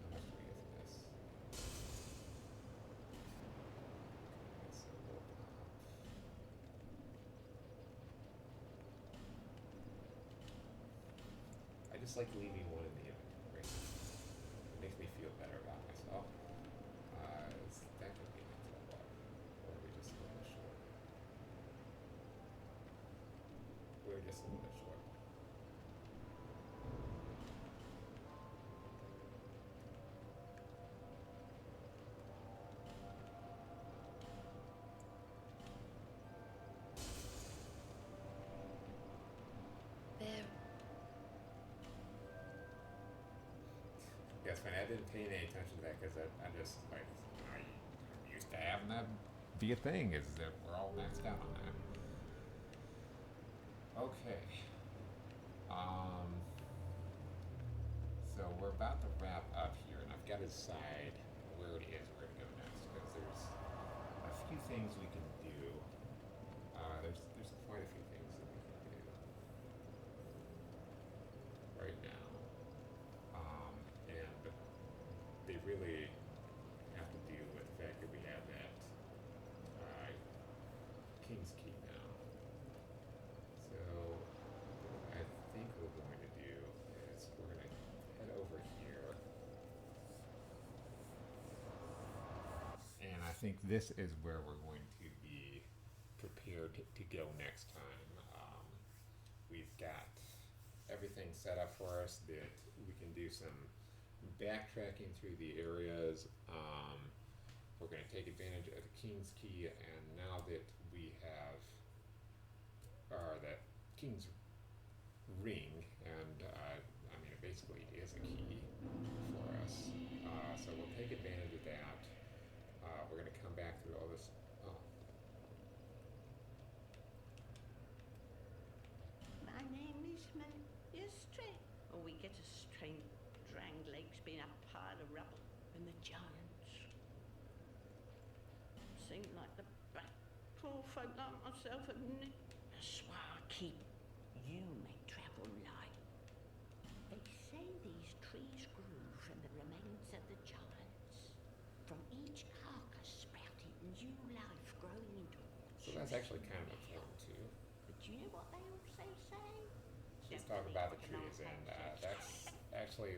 How much do we get for this? Okay, so we'll I just like leaving one in the inventory. It makes me feel better about myself. Is that gonna be enough for what? Or are we just a little bit short? We're just a little bit short. bear Yes, man, I didn't pay any attention to that because I'm just like, I'm used to having that be a thing, is that we're all maxed out on that. Okay. So we're about to wrap up here, and I've got to decide where it is we're going to go next, because there's a few things we can do. There's quite a few things that we can do right now. And they really have to do with the fact that we have that King's Key now. So what I think we're going to do is we're going to head over here. And I think this is where we're going to be prepared to go next time. We've got everything set up for us that we can do some backtracking through the areas. We're going to take advantage of the King's Key, and now that we have that King's Ring, and I mean, it basically is a key for us. So we'll take advantage of that. We're going to come back through all this. Oh, My name is Maestre. Oh, we get a strange drang legs being a pile of rubble and the giants. Seem like the back poor folk like myself and that's why I keep you may travel light. They say these trees grew from the remains of the giants. that's actually kind of important too. But you know what they also say? She's Don't talking believe about the what an trees, and arsehole says. that's actually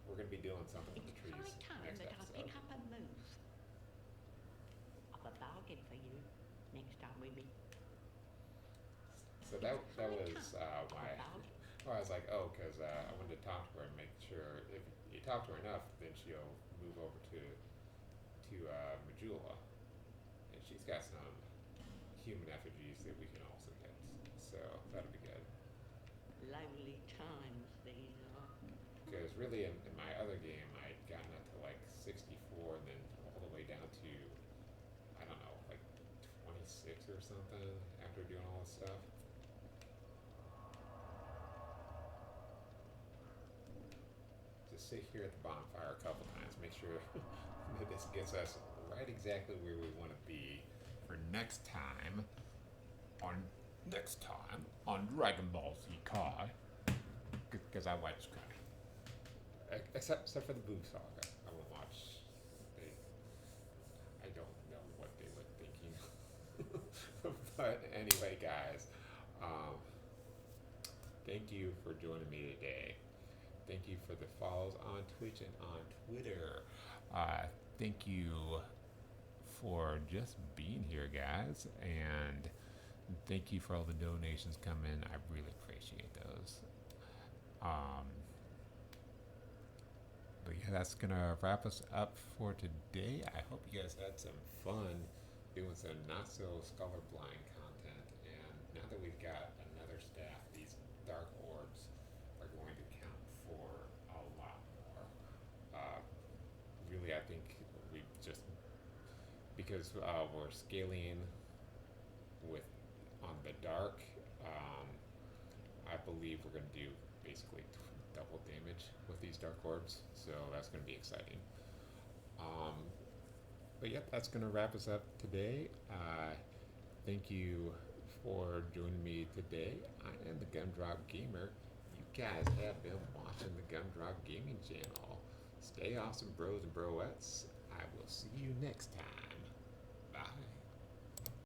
we're going to be doing something with It's the trees high time next that I episode. pick up a move. I've a bargain for you next time we meet. So that was I've why a bargain. well, I was like, oh, because I wanted to talk to her and make sure if you talk to her enough, then she'll move over to Majula, and she's got some human effigies that we can also hit. So that'll be good. Lonely times these are. Because really, in my other game, I'd gotten up to like 64, and then all the way down to I don't know, like 26 or something after doing all this stuff. Just sit here at the bonfire a couple times, make sure that this gets us right exactly where we want to be. For next time on Dragon Ball Z Kai, because I watch Kai. Except for the boob saga, I won't watch. I don't know what they were thinking. But anyway, guys, thank you for joining me today. Thank you for the follows on Twitch and on Twitter. Thank you for just being here, guys, and thank you for all the donations coming. I really appreciate those. But yeah, that's gonna wrap us up for today. I hope you guys had some fun doing some not so scholar blind content. And now that we've got another staff, these dark orbs are going to count for a lot more. Really, I think we just because we're scaling with on the dark. I believe we're going to do basically double damage with these dark orbs, so that's going to be exciting. But yep, that's going to wrap us up today. Thank you for joining me today. I am the Gumdrop Gamer. You guys have been watching the Gumdrop Gaming channel. Stay awesome, bros and broettes. I will see you next time.